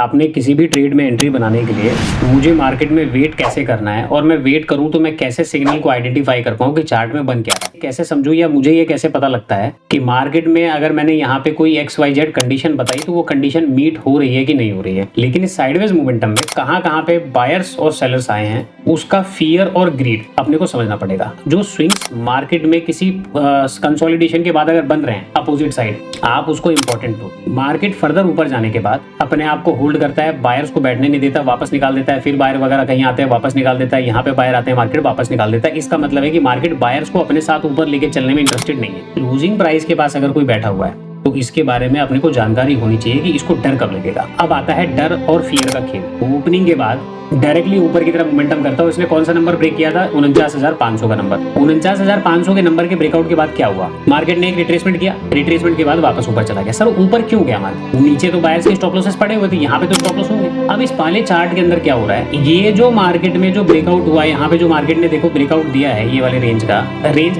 आपने किसी भी ट्रेड में एंट्री बनाने के लिए मुझे मार्केट में वेट कैसे करना है और मैं वेट करूं तो मैं कैसे सिग्नल को आइडेंटिफाई कर पाऊं कि चार्ट में बन क्या है, कैसे समझूं या मुझे ये कैसे पता लगता है कि मार्केट में अगर मैंने यहाँ पे कोई XYZ कंडीशन बताई तो वो कंडीशन मीट हो रही है कि नहीं हो रही है। लेकिन इस साइडवेज मोमेंटम में कहाँ पे बायर्स और सेलर्स आए हैं उसका फियर और ग्रीड अपने को समझना पड़ेगा। जो स्विंग्स मार्केट में किसी कंसोलिडेशन के बाद अगर बन रहे हैं अपोजिट साइड, आप उसको इंपॉर्टेंट लो। मार्केट फर्दर ऊपर जाने के बाद अपने आप को होल्ड करता है, बायर्स को बैठने नहीं देता, वापस निकाल देता है, फिर बायर वगैरह कहीं आते हैं वापस निकाल देता है, यहाँ पे बायर आते हैं मार्केट वापस निकाल देता है। इसका मतलब है कि मार्केट बायर्स को अपने साथ ऊपर लेके चलने में इंटरेस्टेड नहीं है। लूजिंग प्राइस के पास अगर कोई बैठा हुआ है तो इसके बारे में अपने को जानकारी होनी चाहिए कि इसको डर कब लगेगा। अब आता है डर और फियर का खेल। ओपनिंग के बाद डायरेक्टली ऊपर की तरफ मोमेंटम करता है। इसने कौन सा नंबर ब्रेक किया था? 49,500 का नंबर। 49,500 के नंबर के ब्रेकआउट के बाद क्या हुआ? मार्केट ने एक रिट्रेसमेंट किया, रिट्रेसमेंट के बाद वापस ऊपर चला गया। सर ऊपर क्यों गया मार्केट? नीचे तो बायर्स के स्टॉप लॉसेस पड़े हुए थे, यहाँ पे तो स्टॉप लॉस होंगे। अब इस पहले चार्ट के अंदर क्या हो रहा है, ये जो मार्केट में जो ब्रेकआउट हुआ है, यहाँ पे जो मार्केट ने देखो ब्रेकआउट दिया है ये वाले रेंज का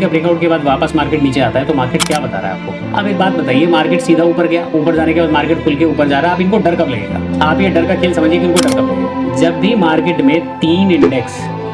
ब्रेकआउट के बाद वापस मार्केट नीचे आता है तो मार्केट क्या बता रहा है आपको? अब एक बात बताइए, मार्केट सीधा ऊपर गया, ऊपर जाने के बाद मार्केट खुल के ऊपर जा रहा है, आप इनको डर कब लगेगा? आप ये डर का खेल समझिए कि इनको डर कब लगेगा। जब भी मार्केट में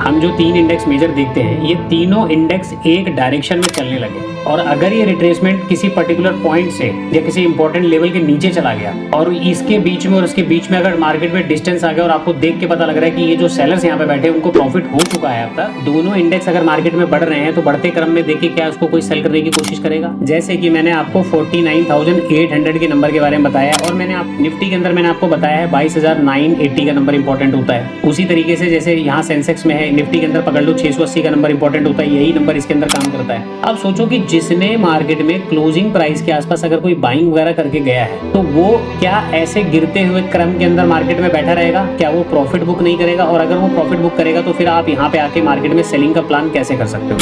हम जो तीन इंडेक्स मेजर देखते हैं, ये तीनों इंडेक्स एक डायरेक्शन में चलने लगे और अगर ये रिट्रेसमेंट किसी पर्टिकुलर पॉइंट से या किसी इंपॉर्टेंट लेवल के नीचे चला गया और इसके बीच में और उसके बीच में अगर मार्केट में डिस्टेंस आ गया और आपको देख के पता लग रहा है कि ये जो सेलर्स यहाँ पे बैठे हैं उनको प्रॉफिट हो चुका है अब तक, दोनों इंडेक्स अगर मार्केट में बढ़ रहे हैं तो बढ़ते क्रम में देखिए क्या उसको कोई सेल करने की कोशिश करेगा। जैसे कि मैंने आपको 49,800 के नंबर के बारे में बताया और निफ्टी के अंदर मैंने आपको बताया है 22,980 का नंबर इंपॉर्टेंट होता है। उसी तरीके से जैसे यहाँ सेंसेक्स में है, निफ्टी के अंदर पकड़ लो 680 का नंबर इंपॉर्टेंट होता है, यही नंबर इसके अंदर काम करता है। अब सोचो कि जिसने मार्केट में क्लोजिंग प्राइस के आसपास अगर कोई बाइंग वगैरह करके गया है तो वो क्या ऐसे गिरते हुए क्रम के अंदर मार्केट में बैठा रहेगा? क्या वो प्रॉफिट बुक नहीं करेगा? और अगर वो प्रॉफिट बुक करेगा तो फिर आप यहाँ पे आके मार्केट में सेलिंग का प्लान कैसे कर सकते हो?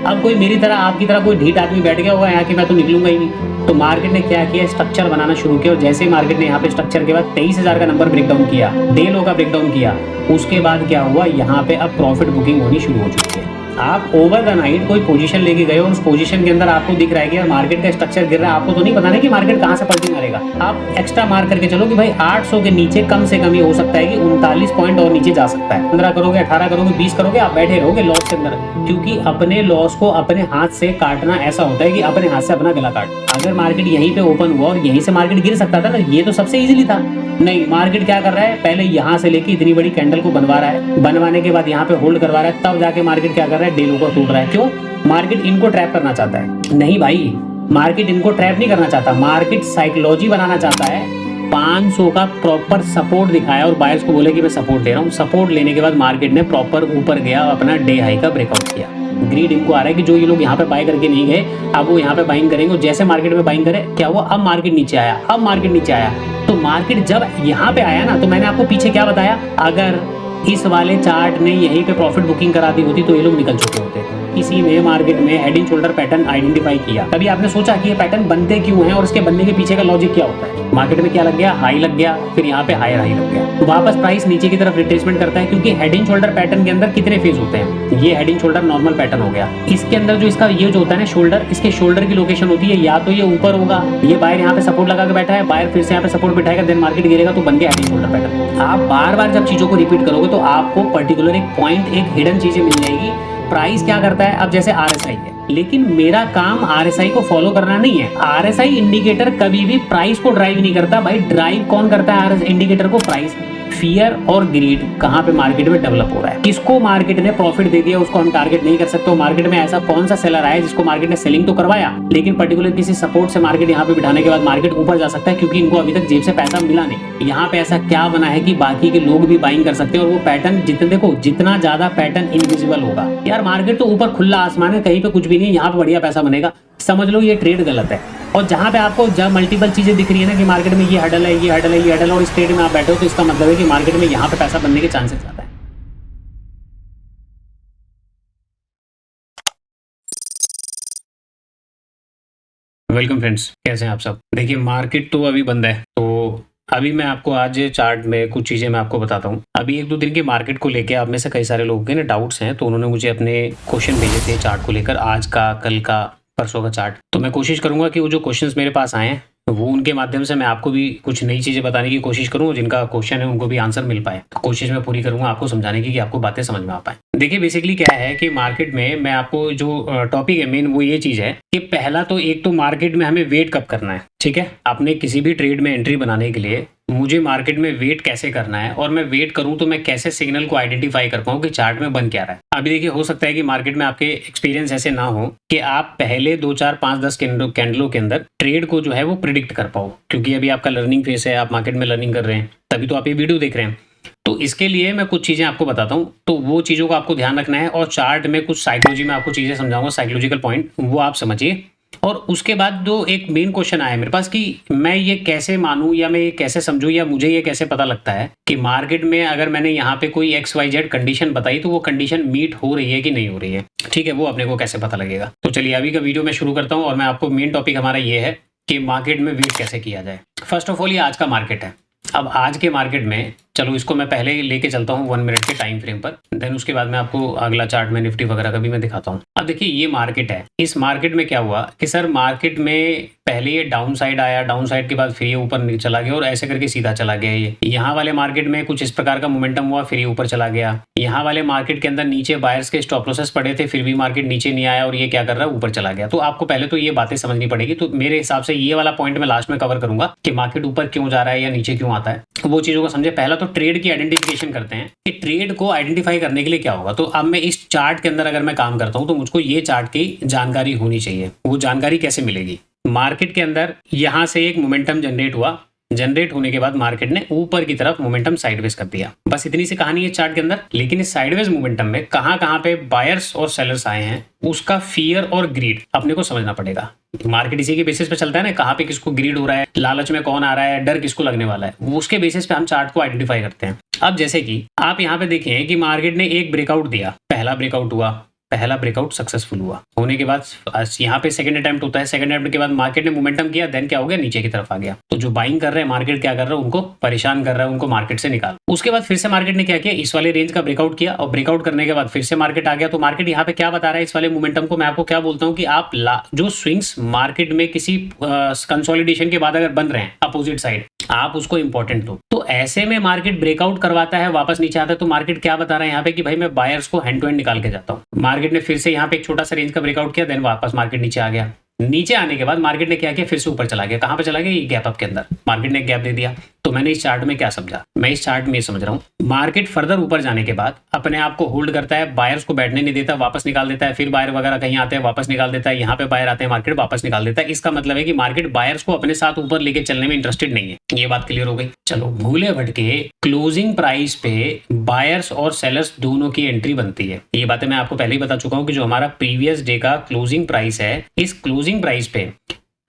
अब कोई मेरी तरह आपकी तरह कोई ढीठ आदमी बैठ गया होगा यहाँ की मैं तो निकलूंगा ही नहीं। तो मार्केट ने क्या किया, स्ट्रक्चर बनाना शुरू किया और जैसे मार्केट ने यहाँ पे स्ट्रक्चर के बाद 23,000 का नंबर ब्रेकडाउन किया, डे लो का ब्रेकडाउन किया, उसके बाद क्या हुआ, यहाँ पे अब प्रॉफिट बुकिंग होनी शुरू हो चुकी है। आप ओवर द नाइट कोई पोजीशन लेके गए और उस पोजीशन के अंदर आपको दिख रहा है कि यार मार्केट का स्ट्रक्चर गिर रहा है, आपको तो नहीं पता ना कि मार्केट कहां से पलटी मारेगा। आप एक्स्ट्रा मार्क करके चलो कि भाई 800 के नीचे कम से कम ये हो सकता है कि 39 पॉइंट और नीचे जा सकता है। 15 करोगे, 18 करोगे, 20 करोगे, आप बैठे रहोगे लॉस के अंदर, क्योंकि अपने लॉस को अपने हाथ से काटना ऐसा होता है कि अपने हाथ से अपना गला काट। अगर मार्केट यहीं पे ओपन हुआ और यहीं से मार्केट गिर सकता था ना, ये तो सबसे इजीली था। नहीं, मार्केट क्या कर रहा है, पहले यहाँ से लेके इतनी बड़ी कैंडल को बनवा रहा है, बनवाने के बाद यहाँ पे होल्ड करवा रहा है, तब जाके मार्केट क्या कर रहा है, डे लो को टूट रहा है। क्यों? मार्केट इनको ट्रैप करना चाहता है। नहीं भाई, मार्केट इनको ट्रैप नहीं करना चाहता, मार्केट साइकोलॉजी बनाना चाहता है। 500 का प्रॉपर सपोर्ट दिखाया और बायर्स को बोले कि मैं सपोर्ट दे रहा हूँ। सपोर्ट लेने के बाद मार्केट ने प्रॉपर ऊपर गया, अपना डे हाई का ब्रेकआउट किया। ग्रीड इनको आ रहा है कि जो ये लोग यहाँ पे बाय करके नहीं गए, अब वो यहाँ पे बाइंग करेंगे। जैसे मार्केट में बाइंग करे, क्या हुआ, अब मार्केट नीचे आया। तो मार्केट जब यहाँ पे आया ना, तो मैंने आपको पीछे क्या बताया, अगर इस वाले चार्ट ने यहीं पे प्रॉफिट बुकिंग करा दी होती तो ये लोग निकल चुके होते। किसी ने मार्केट में head and shoulder pattern identify किया, तभी आपने सोचा कि ये पैटर्न बनते क्यों हैं और इसके बनने के पीछे का लॉजिक क्या होता है। मार्केट में क्या लग गया, हाई लग गया, फिर यहाँ पे हायर हाई लग गया, तो वापस प्राइस नीचे की तरफ रिट्रेसमेंट करता है। क्योंकि हेड एंड शोल्डर पैटर्न के अंदर कितने फेज होते हैं, ये head and shoulder normal pattern हो गया। इसके अंदर जो इसका ये जो होता है ना शोल्डर, इसके शोल्डर की लोकेशन होती है या तो ये ऊपर होगा, ये बायर यहाँ पे सपोर्ट लगा के बैठा है, बायर फिर से यहाँ पे सपोर्ट बिठाएगा, देन मार्केट गिरेगा, तो बन गया हेड एंड शोल्डर पैटर्न। आप बार बार जब चीजों को रिपीट करोगे तो आपको पर्टिकुलर एक पॉइंट, एक हिडन चीजें मिल जाएगी। प्राइस क्या करता है, अब जैसे RSI है, लेकिन मेरा काम RSI को फॉलो करना नहीं है। RSI इंडिकेटर कभी भी प्राइस को ड्राइव नहीं करता भाई। ड्राइव कौन करता है RSI इंडिकेटर को? प्राइस। फियर और ग्रीड कहाँ पे मार्केट में डेवलप हो रहा है, किसको मार्केट ने प्रॉफिट दे दिया उसको हम टारगेट नहीं कर सकते। मार्केट में ऐसा कौन सा सेलर आया जिसको मार्केट ने सेलिंग तो करवाया, लेकिन पर्टिकुलर किसी सपोर्ट से मार्केट यहाँ पे बिठाने के बाद मार्केट ऊपर जा सकता है, क्योंकि इनको अभी तक जेब से पैसा मिला नहीं। यहाँ पे ऐसा क्या बना है कि बाकी के लोग भी बाइंग कर सकते हैं, और वो पैटर्न जितना ज्यादा पैटर्न इनविजिबल होगा, यार मार्केट तो ऊपर खुला आसमान है, कहीं पे कुछ भी नहीं, यहाँ पे बढ़िया पैसा बनेगा, समझ लो ये ट्रेड गलत है। और जहाँ पे आपको जब मल्टीपल चीजें दिख रही है ना कि मार्केट में ये हडल है, ये हडल है, ये हडल है, और इस ट्रेड में आप बैठे हो, तो इसका मतलब है कि मार्केट में यहाँ पे पैसा बनने के चांसेस ज्यादा है। वेलकम फ्रेंड्स, कैसे हैं आप सब। देखिए मार्केट तो अभी बंद है, तो अभी मैं आपको आज चार्ट में कुछ चीजें मैं आपको बताता हूँ। अभी 1-2 दिन के मार्केट को लेकर आप में से कई सारे लोगों के ना डाउट्स हैं, तो उन्होंने मुझे अपने क्वेश्चन भेजे थे चार्ट को लेकर, आज का, कल का, परसों का चार्ट। तो मैं कोशिश करूंगा कि वो जो क्वेश्चंस मेरे पास आए हैं वो उनके माध्यम से मैं आपको भी कुछ नई चीज़ें बताने की कोशिश करूँ, जिनका क्वेश्चन है उनको भी आंसर मिल पाए। तो कोशिश मैं पूरी करूँगा आपको समझाने की कि आपको बातें समझ में आ पाए। देखिए बेसिकली क्या है कि मार्केट में मैं आपको जो टॉपिक है मेन वो ये चीज़ है कि पहला तो एक तो मार्केट में हमें वेट कब करना है, ठीक है। आपने किसी भी ट्रेड में एंट्री बनाने के लिए मुझे मार्केट में वेट कैसे करना है और मैं वेट करूं तो मैं कैसे सिग्नल को आइडेंटिफाई कर पाऊं कि चार्ट में बन क्या रहा है। अभी देखिए हो सकता है कि मार्केट में आपके एक्सपीरियंस ऐसे ना हो कि आप पहले 2 4 5 10 कैंडलों के अंदर ट्रेड को जो है वो प्रिडिक्ट कर पाओ, क्योंकि अभी आपका लर्निंग फेस है, आप मार्केट में लर्निंग कर रहे हैं, तभी तो आप ये वीडियो देख रहे हैं। तो इसके लिए मैं कुछ चीज़ें आपको बताता हूँ, तो वो चीज़ों को आपको ध्यान रखना है और चार्ट में कुछ साइकोलॉजी में आपको चीज़ें समझाऊंगा, साइकोलॉजिकल पॉइंट वो आप समझिए। और उसके बाद जो एक मेन क्वेश्चन आया मेरे पास कि मैं ये कैसे मानूं या मैं ये कैसे समझूं या मुझे ये कैसे पता लगता है कि मार्केट में अगर मैंने यहाँ पे कोई XYZ कंडीशन बताई तो वो कंडीशन मीट हो रही है कि नहीं हो रही है, ठीक है, वो अपने को कैसे पता लगेगा। तो चलिए अभी का वीडियो मैं शुरू करता हूँ और मैं आपको मेन टॉपिक हमारा ये है कि मार्केट में वेट कैसे किया जाए। फर्स्ट ऑफ ऑल ये आज का मार्केट है। अब आज के मार्केट में चलो इसको मैं पहले लेके चलता हूँ 1 मिनट के टाइम फ्रेम पर, देन उसके बाद मैं आपको अगला चार्ट में निफ्टी वगैरह का भी मैं दिखाता हूँ। अब देखिए ये मार्केट है, इस मार्केट में क्या हुआ कि सर मार्केट में पहले ये डाउन साइड आया, डाउन साइड के बाद फिर ये ऊपर चला गया और ऐसे करके सीधा चला गया। ये यहाँ वाले मार्केट में कुछ इस प्रकार का मोमेंटम हुआ, फिर ये ऊपर चला गया। यहाँ वाले मार्केट के अंदर नीचे बायर्स के स्टॉप लॉसेस पड़े थे, फिर भी मार्केट नीचे नहीं आया और ये क्या कर रहा है, ऊपर चला गया। तो आपको पहले तो ये बातें समझनी पड़ेगी। तो मेरे हिसाब से ये वाला पॉइंट मैं लास्ट में कवर करूंगा कि मार्केट ऊपर क्यों जा रहा है या नीचे क्यों आता है, वो चीजों को समझे। पहला तो ट्रेड की आइडेंटिफिकेशन करते हैं कि ट्रेड को आइडेंटिफाई करने के लिए क्या होगा। तो अब मैं इस चार्ट के अंदर अगर मैं काम करता हूं तो मुझको ये चार्ट की जानकारी होनी चाहिए। वो जानकारी कैसे मिलेगी? मार्केट के अंदर यहां से एक मोमेंटम जनरेट हुआ, जनरेट होने के बाद मार्केट ने ऊपर की तरफ मोमेंटम साइडवेज कर दिया। बस इतनी सी कहानी है चार्ट के अंदर। लेकिन इस साइडवेज मोमेंटम में कहां पे बायर्स और सेलर्स आए हैं, उसका फियर और ग्रीड अपने को समझना पड़ेगा। मार्केट इसी के बेसिस पे चलता है ना, कहां पे किसको ग्रीड हो रहा है, लालच में कौन आ रहा है, डर किसको लगने वाला है, वो उसके बेसिस पे हम चार्ट को आइडेंटिफाई करते हैं। अब जैसे कि आप यहाँ पे देखें कि मार्केट ने एक ब्रेकआउट दिया, पहला ब्रेकआउट हुआ, पहला ब्रेकआउट सक्सेसफुल हुआ। होने के बाद यहाँ पे सेकंड अटेम्प्ट होता है, सेकंड अटेम्प्ट के बाद मार्केट ने मोमेंटम किया, देन क्या हो गया, नीचे की तरफ आ गया। तो जो बाइंग कर रहे हैं मार्केट क्या कर रहा है, उनको परेशान कर रहा है, उनको मार्केट से निकाल। उसके बाद फिर से मार्केट ने क्या किया, इस वाले रेंज का ब्रेकआउट किया और ब्रेकआउट करने के बाद फिर से मार्केट आ गया। तो मार्केट यहाँ पे क्या बता रहा है, इस वाले मोमेंटम को मैं आपको क्या बोलता हूँ कि आप जो स्विंग्स मार्केट में किसी कंसोलिडेशन के बाद अगर बन रहे हैं अपोजिट साइड, आप उसको इंपॉर्टेंट दो। तो ऐसे में मार्केट ब्रेकआउट करवाता है, वापस नीचे आता है, तो मार्केट क्या बता रहा है यहाँ पे कि भाई मैं बायर्स को हैंड टू हैंड निकाल के जाता हूँ। मार्केट ने फिर से यहाँ पे एक छोटा सा रेंज का ब्रेकआउट किया, देन वापस मार्केट नीचे आ गया। नीचे आने के बाद मार्केट ने क्या किया, फिर से ऊपर चला गया। कहां पे चला गया, ये गैप अप के अंदर मार्केट ने गैप दे दिया। तो मैंने इस चार्ट में क्या समझा, मैं इस चार्ट में ये समझ रहा हूं, मार्केट फर्दर ऊपर जाने के बाद अपने आप को होल्ड करता है, बायर्स को बैठने नहीं देता, वापस निकाल देता है, फिर बायर वगैरह कहीं आते हैं वापस निकाल देता है, यहाँ पे बायर आते हैं मार्केट वापस निकाल देता है। इसका मतलब है कि मार्केट बायर्स को अपने साथ ऊपर लेके चलने में इंटरेस्टेड नहीं है। ये बात क्लियर हो गई। चलो भूले भटके क्लोजिंग प्राइस पे बायर्स और सेलर्स दोनों की एंट्री बनती है। ये बातें मैं आपको पहले ही बता चुका हूं कि जो हमारा प्रीवियस डे का क्लोजिंग प्राइस है, इस क्लोजिंग प्राइस पे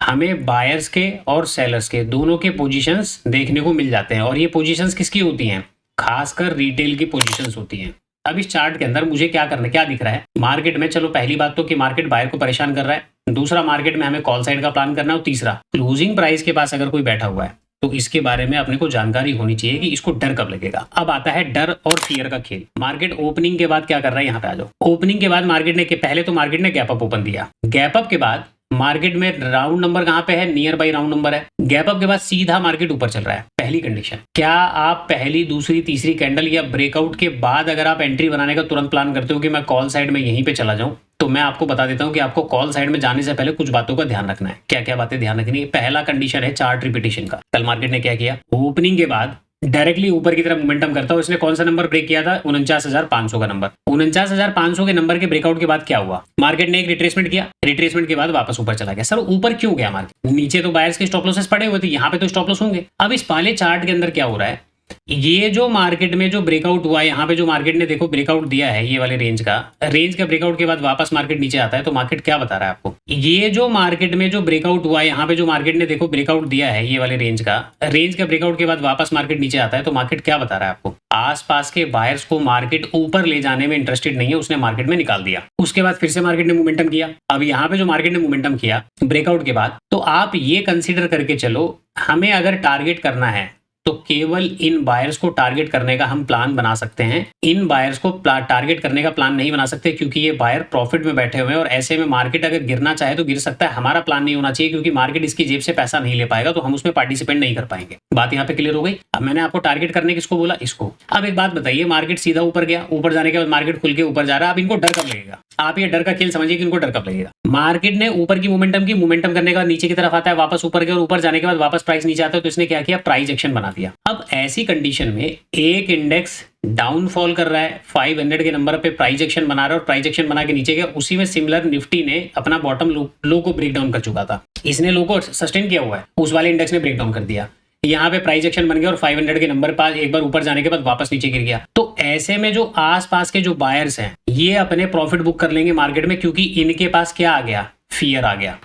हमें बायर्स के और सेलर्स के दोनों के पोजीशंस देखने को मिल जाते हैं। और ये पोजीशंस किसकी होती हैं, खासकर रिटेल की पोजीशंस होती हैं। अब इस चार्ट के अंदर मुझे क्या करना, क्या दिख रहा है मार्केट में, चलो पहली बात तो कि मार्केट बायर को परेशान कर रहा है, दूसरा मार्केट में हमें कॉल साइड का प्लान करना है, और तीसरा क्लोजिंग प्राइस के पास अगर कोई बैठा हुआ है तो इसके बारे में अपने को जानकारी होनी चाहिए कि इसको डर कब लगेगा। अब आता है डर और फियर का खेल। मार्केट ओपनिंग के बाद क्या कर रहा है, यहाँ पे आ जाओ। ओपनिंग के बाद मार्केट ने पहले तो मार्केट ने गैप अप ओपन दिया, गैप अप के बाद मार्केट में राउंड नंबर कहां पे है, नियर बाई राउंड नंबर है। गैप अप के बाद सीधा मार्केट ऊपर चल रहा है। पहली कंडीशन, क्या आप पहली दूसरी तीसरी कैंडल या ब्रेकआउट के बाद अगर आप एंट्री बनाने का तुरंत प्लान करते हो कि मैं कॉल साइड में यहीं पे चला जाऊं, तो मैं आपको बता देता हूं कि आपको कॉल साइड में जाने से पहले कुछ बातों का ध्यान रखना है। क्या क्या बातें ध्यान रखनी है? पहला कंडीशन है चार्ट रिपीटेशन का। कल मार्केट ने क्या किया, ओपनिंग के बाद डायरेक्टली ऊपर की तरफ मोमेंटम करता है। उसने कौन सा नंबर ब्रेक किया था, 49,500 का नंबर। 49,500 के नंबर के ब्रेकआउट के बाद क्या हुआ, मार्केट ने एक रिट्रेसमेंट किया, रिट्रेसमेंट के बाद वापस ऊपर चला गया। सर ऊपर क्यों गया मार्केट, नीचे तो बायर्स के स्टॉप लॉसेस पड़े हुए थे, यहाँ पे तो स्टॉप लॉस होंगे। अब इस पहले चार्ट के अंदर क्या हो रहा है, ये जो मार्केट में जो ब्रेकआउट हुआ है, यहाँ पे जो मार्केट ने देखो ब्रेकआउट दिया है, ये वाले रेंज का ब्रेकआउट के बाद वापस मार्केट नीचे आता है, तो मार्केट क्या बता रहा है आपको, ये जो मार्केट में जो ब्रेकआउट हुआ है, यहाँ पे जो मार्केट ने देखो ब्रेकआउट दिया है, ये वाले रेंज का ब्रेकआउट के बाद वापस मार्केट नीचे आता है, तो मार्केट क्या बता रहा है आपको, आसपास के बायर्स को मार्केट ऊपर ले जाने में इंटरेस्टेड नहीं है, उसने मार्केट में निकाल दिया। उसके बाद फिर से मार्केट ने मोमेंटम किया। अब यहाँ पे जो मार्केट ने मोमेंटम किया ब्रेकआउट के बाद, तो आप ये कंसीडर करके चलो, हमें अगर टारगेट करना है तो केवल इन बायर्स को टारगेट करने का हम प्लान बना सकते हैं। इन बायर्स को टारगेट करने का प्लान नहीं बना सकते क्योंकि ये बायर प्रॉफिट में बैठे हुए हैं और ऐसे में मार्केट अगर गिरना चाहे तो गिर सकता है। हमारा प्लान नहीं होना चाहिए क्योंकि मार्केट इसकी जेब से पैसा नहीं ले पाएगा, तो हम उसमें पार्टिसिपेट नहीं कर पाएंगे। बात यहाँ पे क्लियर हो गई। अब मैंने आपको टारगेट करने किसको बोला, इसको। अब एक बात बताइए, मार्केट सीधा ऊपर गया, ऊपर जाने के बाद मार्केट खुल के ऊपर जा रहा है, अब इनको डर कब लगेगा? आप ये डर का खेल समझिए कि इनको डर कब लगेगा। मार्केट ने ऊपर की मोमेंटम करने के बाद नीचे की तरफ आता है, वापस ऊपर गया और ऊपर जाने के बाद वापस प्राइस नीचे आता है, तो इसने क्या किया, प्राइस एक्शन बना दिया। अब ऐसी कंडीशन में एक इंडेक्स डाउनफॉल कर रहा है, 500 के नंबर पे प्राइस एक्शन बना रहा है और प्राइस एक्शन बना के नीचे गया, उसी में सिमिलर निफ्टी ने अपना बॉटम लो को ब्रेक डाउन कर चुका था। इसने लो को सस्टेन किया हुआ है, उस वाले इंडेक्स ने ब्रेक डाउन कर दिया। यहाँ पे प्राइस एक्शन बन गया और 500 के नंबर पर एक बार ऊपर जाने के बाद वापस नीचे गिर गया। तो ऐसे में जो आसपास के जो बायर्स हैं ये अपने प्रॉफिट बुक कर लेंगे मार्केट में, क्योंकि इनके पास क्या आ गया, फियर आ गया।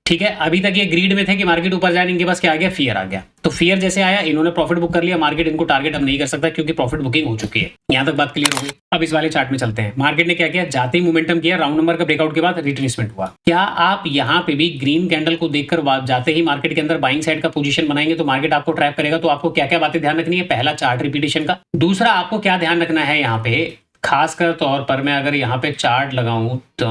ठीक है, अभी तक ये ग्रीड में थे कि मार्केट ऊपर जाए, इनके पास क्या आ गया, फियर आ गया। तो फियर जैसे आया, इन्होंने प्रॉफिट बुक कर लिया, मार्केट इनको टारगेट अब नहीं कर सकता क्योंकि प्रॉफिट बुकिंग हो चुकी है। यहां तक बात क्लियर हो गई। अब इस वाले चार्ट में चलते हैं। मार्केट ने क्या किया, जाते ही मोमेंटम किया, राउंड नंबर का ब्रेकआउट के बाद रिट्रेसमेंट हुआ। क्या आप यहाँ पे भी ग्रीन कैंडल को देखकर जाते ही मार्केट के अंदर बाइंग साइड का पोजीशन बनाएंगे तो मार्केट आपको ट्रैप करेगा? तो आपको क्या क्या बातें ध्यान रखनी है? पहला, चार्ट रिपीटेशन का। दूसरा, आपको क्या ध्यान रखना है यहाँ पे, खासकर तौर पर मैं अगर यहाँ पे चार्ट लगाऊं तो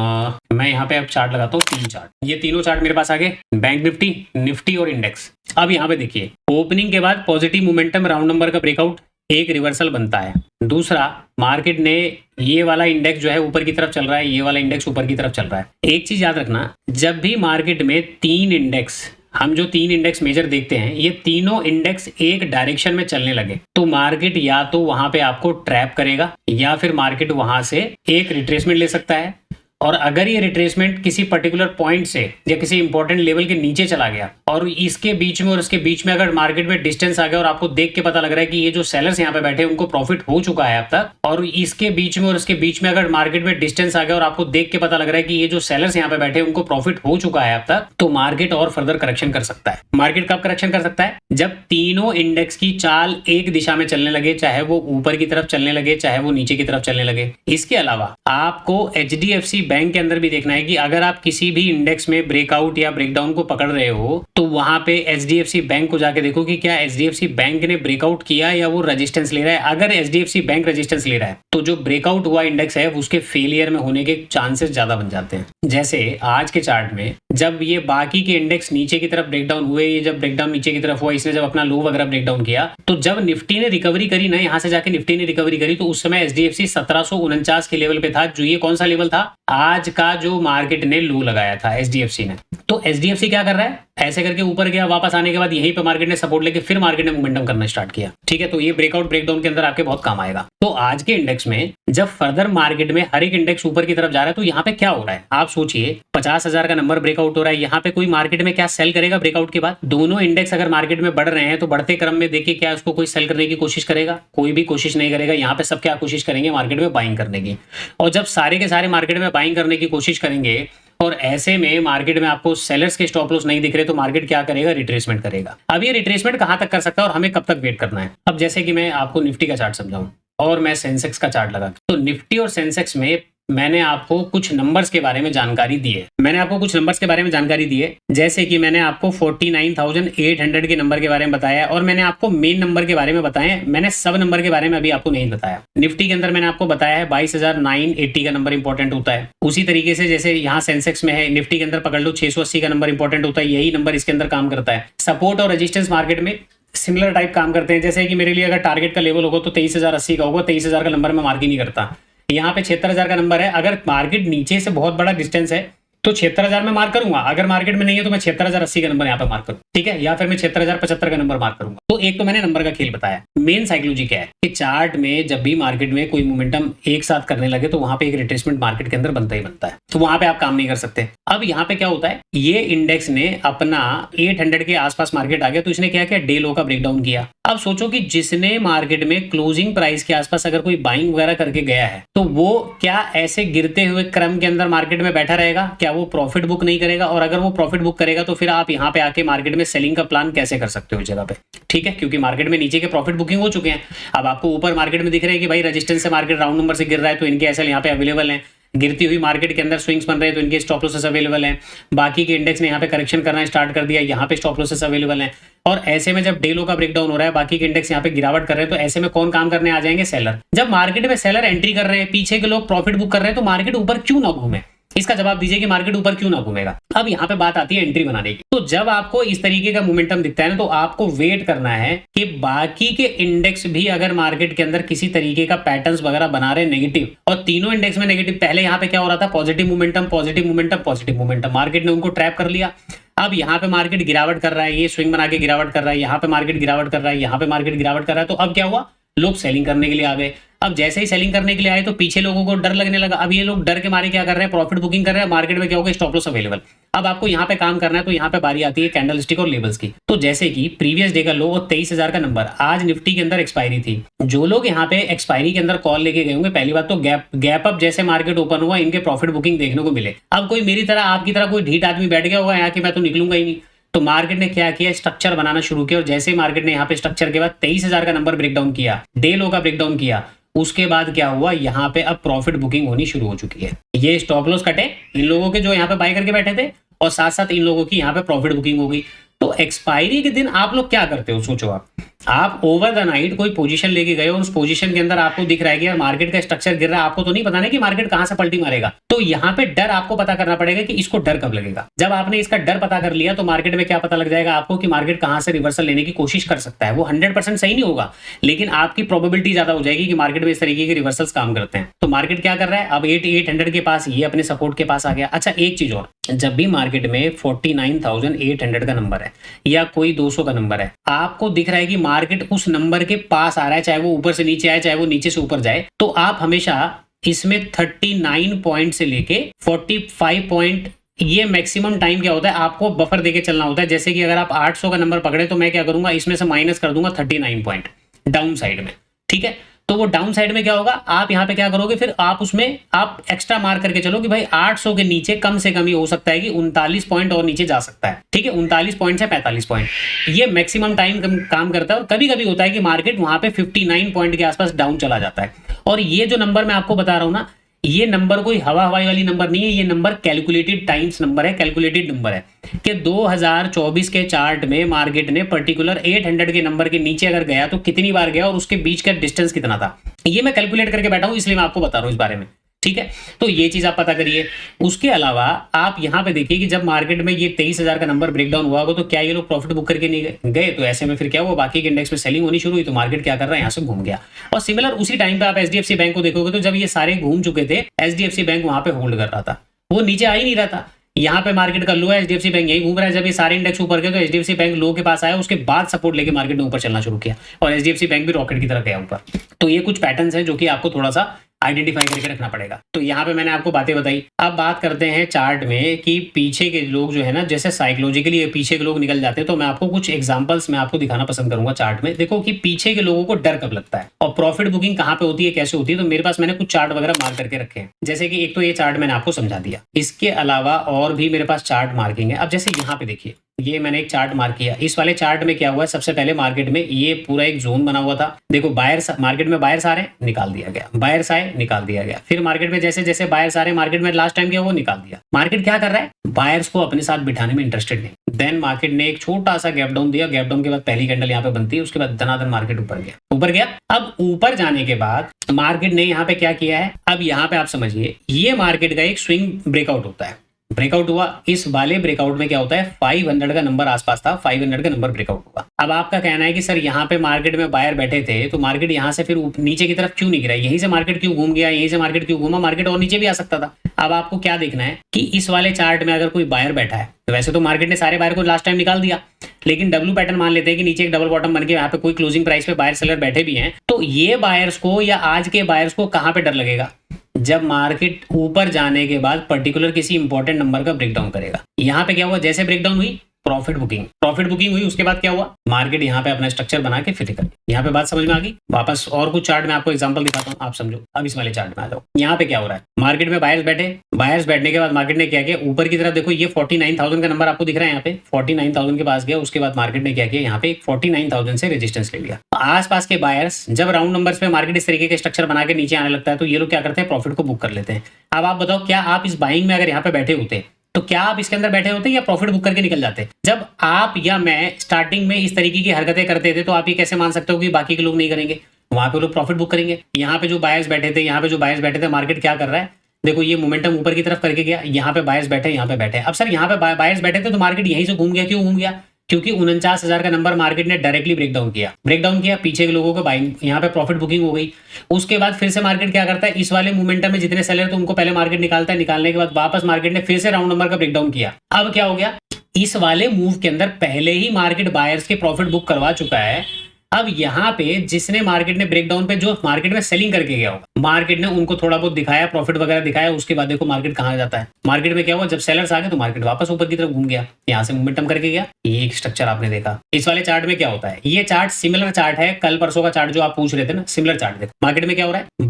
मैं यहाँ पे अब चार्ट लगाता हूँ, 3 चार्ट। ये तीनों चार्ट मेरे पास आ गए, बैंक निफ्टी, निफ्टी और इंडेक्स। अब यहाँ पे देखिए, ओपनिंग के बाद पॉजिटिव मोमेंटम, राउंड नंबर का ब्रेकआउट, एक रिवर्सल बनता है। दूसरा, मार्केट ने ये वाला इंडेक्स जो है ऊपर की तरफ चल रहा है, ये वाला इंडेक्स ऊपर की तरफ चल रहा है। एक चीज याद रखना, जब भी मार्केट में 3 इंडेक्स, हम जो 3 इंडेक्स मेजर देखते हैं, ये तीनों इंडेक्स एक डायरेक्शन में चलने लगे तो मार्केट या तो वहां पे आपको ट्रैप करेगा या फिर मार्केट वहां से एक रिट्रेसमेंट ले सकता है। और अगर ये रिट्रेसमेंट किसी पर्टिकुलर पॉइंट से या किसी इंपॉर्टेंट लेवल के नीचे चला गया और इसके बीच में और इसके बीच में अगर मार्केट में डिस्टेंस आ गया और आपको देख के पता लग रहा है कि ये जो सेलर्स यहाँ पे बैठे हैं उनको प्रॉफिट हो चुका है अब तक, और इसके बीच में और इसके बीच में अगर मार्केट में डिस्टेंस आ गया और आपको देख के पता लग रहा है कि ये जो सेलर्स यहाँ पे बैठे हैं उनको प्रॉफिट हो चुका है अब तक, तो मार्केट और फर्दर करेक्शन कर सकता है। मार्केट कब करेक्शन कर सकता है? जब तीनों इंडेक्स की चाल एक दिशा में चलने लगे, चाहे वो ऊपर की तरफ चलने लगे चाहे वो नीचे की तरफ चलने लगे। इसके अलावा आपको HDFC बैंक के अंदर भी देखना है कि अगर आप किसी भी इंडेक्स में ब्रेकआउट या ब्रेकडाउन को पकड़ रहे हो तो वहां पे HDFC बैंक को जाके देखो कि क्या HDFC बैंक ने ब्रेकआउट किया या वो रेजिस्टेंस ले रहा है। अगर HDFC बैंक रेजिस्टेंस ले रहा है तो जो ब्रेकआउट हुआ इंडेक्स है उसके फेलियर में होने के चांसेस ज्यादा बन जाते हैं। जैसे आज के चार्ट में जब ये बाकी के इंडेक्स नीचे की तरफ ब्रेकडाउन हुए, ये जब ब्रेकडाउन नीचे की तरफ हुआ, इसने जब अपना लो वगैरह ब्रेकडाउन किया, तो जब निफ्टी ने रिकवरी करी ना, यहां से जाके निफ्टी ने रिकवरी करी, तो उस समय HDFC 1749 के लेवल पे था, जो ये कौन सा लेवल था, आज का जो मार्केट ने लो लगाया था HDFC ने। तो HDFC क्या कर रहा है, ऐसे करके ऊपर गया, वापस आने के बाद यहीं पे मार्केट ने सपोर्ट लेके फिर मार्केट ने मोमेंटम करना स्टार्ट किया। ठीक है, तो ये ब्रेकआउट ब्रेकडाउन के अंदर आपके बहुत काम आएगा। तो आज के इंडेक्स में जब फर्दर मार्केट में हर एक इंडेक्स ऊपर की तरफ जा रहा है तो यहाँ पे क्या हो रहा है, आप सोचिए, 50,000 का नंबर ब्रेकआउट हो रहा है, यहाँ पे कोई मार्केट में क्या सेल करेगा ब्रेकआउट के बाद? दोनों इंडेक्स अगर मार्केट में बढ़ रहे हैं तो बढ़ते क्रम में देखिए क्या उसको कोई सेल करने की कोशिश करेगा? कोई भी कोशिश नहीं करेगा। यहाँ पे सब क्या कोशिश करेंगे, मार्केट में बाइंग करने की। और जब सारे के सारे मार्केट में बाइंग करने की कोशिश करेंगे और ऐसे में मार्केट में आपको सेलर्स के स्टॉप लॉस नहीं दिख रहे तो मार्केट क्या करेगा, रिट्रेसमेंट करेगा। अब ये रिट्रेसमेंट कहां तक कर सकता है और हमें कब तक वेट करना है? अब जैसे कि मैं आपको निफ्टी का चार्ट समझाऊं और मैं सेंसेक्स का चार्ट लगा, तो निफ्टी और सेंसेक्स में मैंने आपको कुछ नंबर्स के बारे में जानकारी दी है। जैसे कि मैंने आपको 49,800 के नंबर के बारे में बताया और मैंने आपको मेन नंबर के बारे में बताया, मैंने सब नंबर के बारे में अभी आपको नहीं बताया। निफ्टी के अंदर मैंने आपको बताया है 22,980 का नंबर इंपॉर्टेंट होता है। उसी तरीके से जैसे यहाँ सेंसेक्स में है, निफ्टी के अंदर पकड़ लो 680 का नंबर इंपॉर्टेंट होता है, यही नंबर इसके अंदर काम करता है। सपोर्ट और रेजिस्टेंस मार्केट में सिमिलर टाइप काम करते हैं। जैसे कि मेरे लिए अगर टारगेट का लेवल होगा तो 23,080 का होगा, 23,000 का नंबर मैं मार्क ही नहीं करता। यहाँ पे 76,000 का नंबर है, अगर मार्केट नीचे से बहुत बड़ा डिस्टेंस है तो 76,000 में मार्क करूंगा, अगर मार्केट में नहीं है तो मैं 76,080 का नंबर यहाँ पे मार्क करूँ। ठीक है, या फिर मैं 76,075 का नंबर मार्क करूंगा। तो एक तो मैंने नंबर का खेल बताया। मेन साइकोलॉजी क्या है कि चार्ट में जब भी मार्केट में कोई मोमेंटम एक साथ करने लगे तो वहां पे एक रिट्रेसमेंट मार्केट के अंदर बनता ही बनता है, तो वहां पे आप काम नहीं कर सकते। अब यहाँ पे क्या होता है, ये इंडेक्स ने अपना 800 के आसपास मार्केट आ गया तो इसने क्या किया, डे लो का ब्रेकडाउन किया। अब सोचो कि जिसने मार्केट में क्लोजिंग प्राइस के आसपास अगर कोई बाइंग वगैरह करके गया है तो वो क्या ऐसे गिरते हुए क्रम के अंदर मार्केट में बैठा रहेगा? क्या वो प्रॉफिट बुक नहीं करेगा? और अगर वो प्रॉफिट बुक करेगा तो फिर आप यहाँ पे आके मार्केट में सेलिंग का प्लान कैसे कर सकते हो इस जगह पे? ठीक है, क्योंकि मार्केट में नीचे के प्रॉफिट बुकिंग हो चुके हैं। अब आपको ऊपर मार्केट में दिख रहा है कि भाई रेजिस्टेंस से मार्केट राउंड नंबर से गिर रहा है तो इनके एसएल यहाँ पे अवेलेबल है, गिरती हुई मार्केट के अंदर स्विंग्स बन रहे हैं तो इनके स्टॉप लॉसेस अवेलेबल हैं। बाकी के इंडेक्स ने यहाँ पे करेक्शन करना स्टार्ट कर दिया, यहाँ पे स्टॉप लॉसेस अवेलेबल हैं। और ऐसे में जब डे लो का ब्रेकडाउन हो रहा है, बाकी के इंडेक्स यहाँ पे गिरावट कर रहे हैं, तो ऐसे में कौन काम करने आ जाएंगे? सेलर। जब मार्केट में सेलर एंट्री कर रहे हैं, पीछे के लोग प्रॉफिट बुक कर रहे हैं, तो मार्केट ऊपर क्यों ना घूमे? इसका जवाब दीजिए कि मार्केट ऊपर क्यों ना घूमेगा। अब यहाँ पे बात आती है एंट्री बनाने की। तो जब आपको इस तरीके का मोमेंटम दिखता है ना, तो आपको वेट करना है कि बाकी के इंडेक्स भी अगर मार्केट के अंदर किसी तरीके का पैटर्न्स वगैरह बना रहे नेगेटिव, और तीनों इंडेक्स में नेगेटिव, पहले यहाँ पे क्या हो रहा था? Positive momentum, positive momentum, positive momentum, market ने उनको ट्रैप कर लिया। अब यहाँ पे मार्केट गिरावट कर रहा है, ये स्विंग बना के गिरावट कर रहा है, यहाँ पे मार्केट गिरावट कर रहा है, यहाँ पे मार्केट गिरावट कर रहा है। तो अब क्या हुआ? लोग सेलिंग करने के लिए आ गए। अब जैसे ही सेलिंग करने के लिए आए तो पीछे लोगों को डर लगने लगा। अब ये लोग डर के मारे क्या कर रहे हैं? प्रॉफिट बुकिंग कर रहे हैं। मार्केट में क्या होगा? Stop loss available. अब आपको यहाँ पे काम करना है, तो यहाँ पे बारी आती है कैंडल स्टिक और लेवल्स की। तो जैसे कि प्रीवियस डे का लो और 23,000 का नंबर, आज निफ्टी के अंदर एक्सपायरी थी। जो लोग यहाँ पे एक्सपायरी के अंदर कॉल लेके गए होंगे, पहली बात तो गैप अप जैसे मार्केट ओपन हुआ, इनके प्रॉफिट बुकिंग देखने को मिले। अब कोई मेरी तरह, आपकी तरह कोई ढीठ आदमी बैठ गया होगा यहाँ कि मैं तो निकलूंगा ही नहीं, तो मार्केट ने क्या किया? स्ट्रक्चर बनाना शुरू किया। और जैसे ही मार्केट ने यहाँ पे स्ट्रक्चर के बाद 23,000 का नंबर ब्रेकडाउन किया, डे लो का ब्रेकडाउन किया, उसके बाद क्या हुआ? यहाँ पे अब प्रॉफिट बुकिंग होनी शुरू हो चुकी है। ये स्टॉप लॉस कटे इन लोगों के जो यहाँ पे बाय करके बैठे थे, और साथ साथ इन लोगों की यहाँ पे प्रॉफिट बुकिंग हो गई। तो एक्सपायरी के दिन आप लोग क्या करते हो? सोचो, आप ओवर द नाइट कोई पोजीशन लेके गए और उस पोजीशन के अंदर आपको दिख रहा है कि यार मार्केट का स्ट्रक्चर गिर रहा है, आपको तो नहीं पता ना कि मार्केट कहां से पलटी मारेगा। तो यहाँ पे डर आपको पता करना पड़ेगा कि इसको डर कब लगेगा। जब आपने इसका डर पता कर लिया तो मार्केट में क्या पता लग जाएगा आपको कि मार्केट कहां से रिवर्सल लेने की कोशिश कर सकता है। वो 100% सही नहीं होगा, लेकिन आपकी प्रोबेबिलिटी ज्यादा हो जाएगी कि मार्केट में इस तरीके के रिवर्सल्स काम करते हैं। तो मार्केट क्या कर रहा है? अब 800 के पास, ये अपने सपोर्ट के पास आ गया। अच्छा, एक चीज और, जब भी मार्केट में 49,800 का नंबर है या कोई 200 का नंबर है, आपको दिख रहा है कि मार्केट उस नंबर के पास आ रहा है, चाहे वो ऊपर से नीचे आए, चाहे वो नीचे से ऊपर जाए, तो आप हमेशा इसमें 39 पॉइंट से लेके 45 पॉइंट, ये मैक्सिमम टाइम क्या होता है? आपको बफर देके चलना होता है। जैसे कि अगर आप 800 का नंबर पकड़े तो मैं क्या करूंगा? इसमें से माइनस कर दूंगा 39 पॉइंट डाउन साइड में, ठीक है? तो वो डाउन साइड में क्या होगा? आप यहाँ पे क्या करोगे? फिर आप उसमें आप एक्स्ट्रा मार्क करके चलो कि भाई 800 के नीचे कम से कम ही हो सकता है कि 39 पॉइंट और नीचे जा सकता है, ठीक है? 39 पॉइंट से 45 पॉइंट, ये मैक्सिमम टाइम काम करता है। और कभी कभी होता है कि मार्केट वहां पे 59 पॉइंट के आसपास डाउन चला जाता है। और ये जो नंबर मैं आपको बता रहा हूं ना, ये नंबर कोई हवाई वाली नंबर नहीं है, ये नंबर कैलकुलेटेड टाइम्स नंबर है, कैलकुलेटेड नंबर है कि 2024 के चार्ट में मार्केट ने पर्टिकुलर 800 के नंबर के नीचे अगर गया तो कितनी बार गया और उसके बीच का डिस्टेंस कितना था। ये मैं कैलकुलेट करके बैठा हूं, इसलिए मैं आपको बता रहा हूं इस बारे में, ठीक है? तो ये चीज आप पता करिए। उसके अलावा आप यहाँ पे देखिए कि जब मार्केट में ये 23,000 का नंबर ब्रेकडाउन हुआ होगा तो क्या ये लोग प्रॉफिट बुक करके नहीं गए? तो ऐसे में फिर क्या हुआ? बाकी के इंडेक्स में सेलिंग होनी शुरू हुई, तो मार्केट क्या कर रहा है? यहाँ से घूम गया। और सिमिलर उसी टाइम पे आप एचडीएफसी बैंक को देखोगे तो जब ये सारे घूम चुके थे, एचडीएफसी बैंक वहां पे होल्ड कर रहा था, वो नीचे आ ही नहीं रहा था। यहाँ पे मार्केट का लो है, एचडीएफसी बैंक यही घूम रहा है। जब ये सारे इंडेक्स ऊपर गए तो एचडीएफसी बैंक लो के पास आया, उसके बाद सपोर्ट लेके मार्केट ने ऊपर चलना शुरू किया और एचडीएफसी बैंक भी रॉकेट की तरह गया ऊपर। तो ये कुछ पैटर्न्स हैं जो कि आपको थोड़ा सा आइडेंटिफाई करके रखना पड़ेगा। तो यहाँ पे मैंने आपको बातें बताई। अब बात करते हैं चार्ट में कि पीछे के लोग जो है ना, जैसे साइकोलॉजिकली पीछे के लोग निकल जाते हैं, तो मैं आपको कुछ एग्जांपल्स मैं आपको दिखाना पसंद करूंगा चार्ट में। देखो कि पीछे के लोगों को डर कब लगता है और प्रॉफिट बुकिंग कहाँ पे होती है, कैसे होती है। तो मेरे पास मैंने कुछ चार्ट वगैरह मार्क करके रखे हैं। जैसे कि एक तो ये चार्ट मैंने आपको समझा दिया, इसके अलावा और भी मेरे पास चार्ट मार्किंग है। अब जैसे यहाँ पे देखिए, ये मैंने एक चार्ट मार्क किया। इस वाले चार्ट में क्या हुआ है? सबसे पहले मार्केट में ये पूरा एक जोन बना हुआ था। देखो बायर्स, मार्केट में बायर्स आ रहे हैं, निकाल दिया गया, बायर्स आए, निकाल दिया गया। फिर मार्केट में जैसे जैसे बायर्स आ रहे हैं, मार्केट में लास्ट टाइम क्या हुआ? निकाल दिया। मार्केट क्या कर रहा है? बायर्स को अपने साथ बिठाने में इंटरेस्टेड नहीं। देन मार्केट ने एक छोटा सा गैप डाउन दिया, गैप डाउन के बाद पहली कैंडल यहाँ पे बनती है, उसके बाद धनाधन मार्केट ऊपर गया, ऊपर गया। अब ऊपर जाने के बाद मार्केट ने यहाँ पे क्या किया है? अब यहाँ पे आप समझिए, ये मार्केट का एक स्विंग ब्रेकआउट होता है, ब्रेकआउट हुआ। इस वाले ब्रेकआउट में क्या होता है? 500 का नंबर आसपास था, 500 का नंबर ब्रेकआउट हुआ। अब आपका कहना है कि सर यहाँ पे मार्केट में बायर बैठे थे तो मार्केट यहाँ से फिर नीचे की तरफ क्यों नहीं गिरा? यहीं से मार्केट क्यों घूम गया? यहीं से मार्केट क्यों घूमा? मार्केट और नीचे भी आ सकता था। अब आपको क्या देखना है कि इस वाले चार्ट में अगर कोई बायर बैठा है, तो वैसे तो मार्केट ने सारे बायर को लास्ट टाइम निकाल दिया, लेकिन डब्ल्यू पैटर्न मान लेते हैं कि नीचे एक डबल बॉटम बन के यहाँ पे कोई क्लोजिंग प्राइस पे बायर सेलर बैठे भी हैं, तो ये बायर्स को या आज के बायर्स को कहाँ पे डर लगेगा? जब मार्केट ऊपर जाने के बाद पर्टिकुलर किसी इंपॉर्टेंट नंबर का ब्रेकडाउन करेगा। यहाँ पे क्या हुआ? जैसे ब्रेकडाउन हुई, प्रॉफिट बुकिंग हुई। उसके बाद क्या हुआ, मार्केट यहाँ पे अपना स्ट्रक्चर बना के फिर कर, यहाँ पे बात समझ में आ गई। वापस और कुछ चार्ट में आपको एग्जांपल दिखाता हूँ, आप समझो। अब इस वाले चार्ट में आ जाओ। यहाँ पे क्या हो रहा है, मार्केट में बायर्स बैठने के बाद मार्केट ने क्या किया, ऊपर की तरफ देखो ये 49,000 का नंबर आपको दिख रहा है, यहाँ पे 49,000 के पास गया। उसके बाद मार्केट ने क्या किया, यहाँ पे 49,000 से रेजिस्टेंस ले लिया। आसपास के बायर्स जब राउंड नंबर्स पे मार्केट इस तरीके के स्ट्रक्चर बना के नीचे आने लगता है तो ये लोग क्या करते हैं, प्रॉफिट को बुक कर लेते हैं। अब आप बताओ, क्या आप इस बाइंग में अगर यहाँ पे बैठे होते तो क्या आप इसके अंदर बैठे होते या प्रॉफिट बुक करके निकल जाते? जब आप या मैं स्टार्टिंग में इस तरीके की हरकतें करते थे तो आप ये कैसे मान सकते हो कि बाकी के लोग नहीं करेंगे? वहां पे लोग प्रॉफिट बुक करेंगे। यहाँ पे जो बायर्स बैठे थे, मार्केट क्या कर रहा है, देखो ये मोमेंटम ऊपर की तरफ करके गया, यहाँ पे बायर्स बैठे, यहाँ पे बैठे। अब सर यहाँ पे बायर्स बैठे थे तो मार्केट यहीं से घूम गया, क्यों घूम गया? क्योंकि 49,000 का नंबर मार्केट ने डायरेक्टली ब्रेकडाउन किया, पीछे के लोगों को बाइंग, यहाँ पे प्रॉफिट बुकिंग हो गई। उसके बाद फिर से मार्केट क्या करता है, इस वाले मोमेंटम में जितने सेलर थे उनको पहले मार्केट निकालता है, निकालने के बाद वापस मार्केट ने फिर से राउंड नंबर का ब्रेकडाउन किया। अब क्या हो गया, इस वाले मूव के अंदर पहले ही मार्केट बायर्स के प्रॉफिट बुक करवा चुका है। अब यहाँ पे जिसने मार्केट ने ब्रेकडाउन पे जो मार्केट में सेलिंग करके गया होगा, मार्केट ने उनको थोड़ा बहुत दिखाया, प्रॉफिट वगैरह दिखाया। उसके बाद देखो मार्केट कहाँ जाता है, मार्केट में क्या हुआ, जब सेलर्स आ गए तो मार्केट वापस ऊपर की तरफ घूम गया, यहाँ से मोमेंटम करके गया। ये एक स्ट्रक्चर आपने देखा। इस वाले चार्ट में क्या होता है, ये चार्ट सिमिलर चार्ट है, कल परसों का चार्ट जो आप पूछ रहे थे ना, सिमिलर चार्ट देखो। मार्केट में क्या हो रहा है,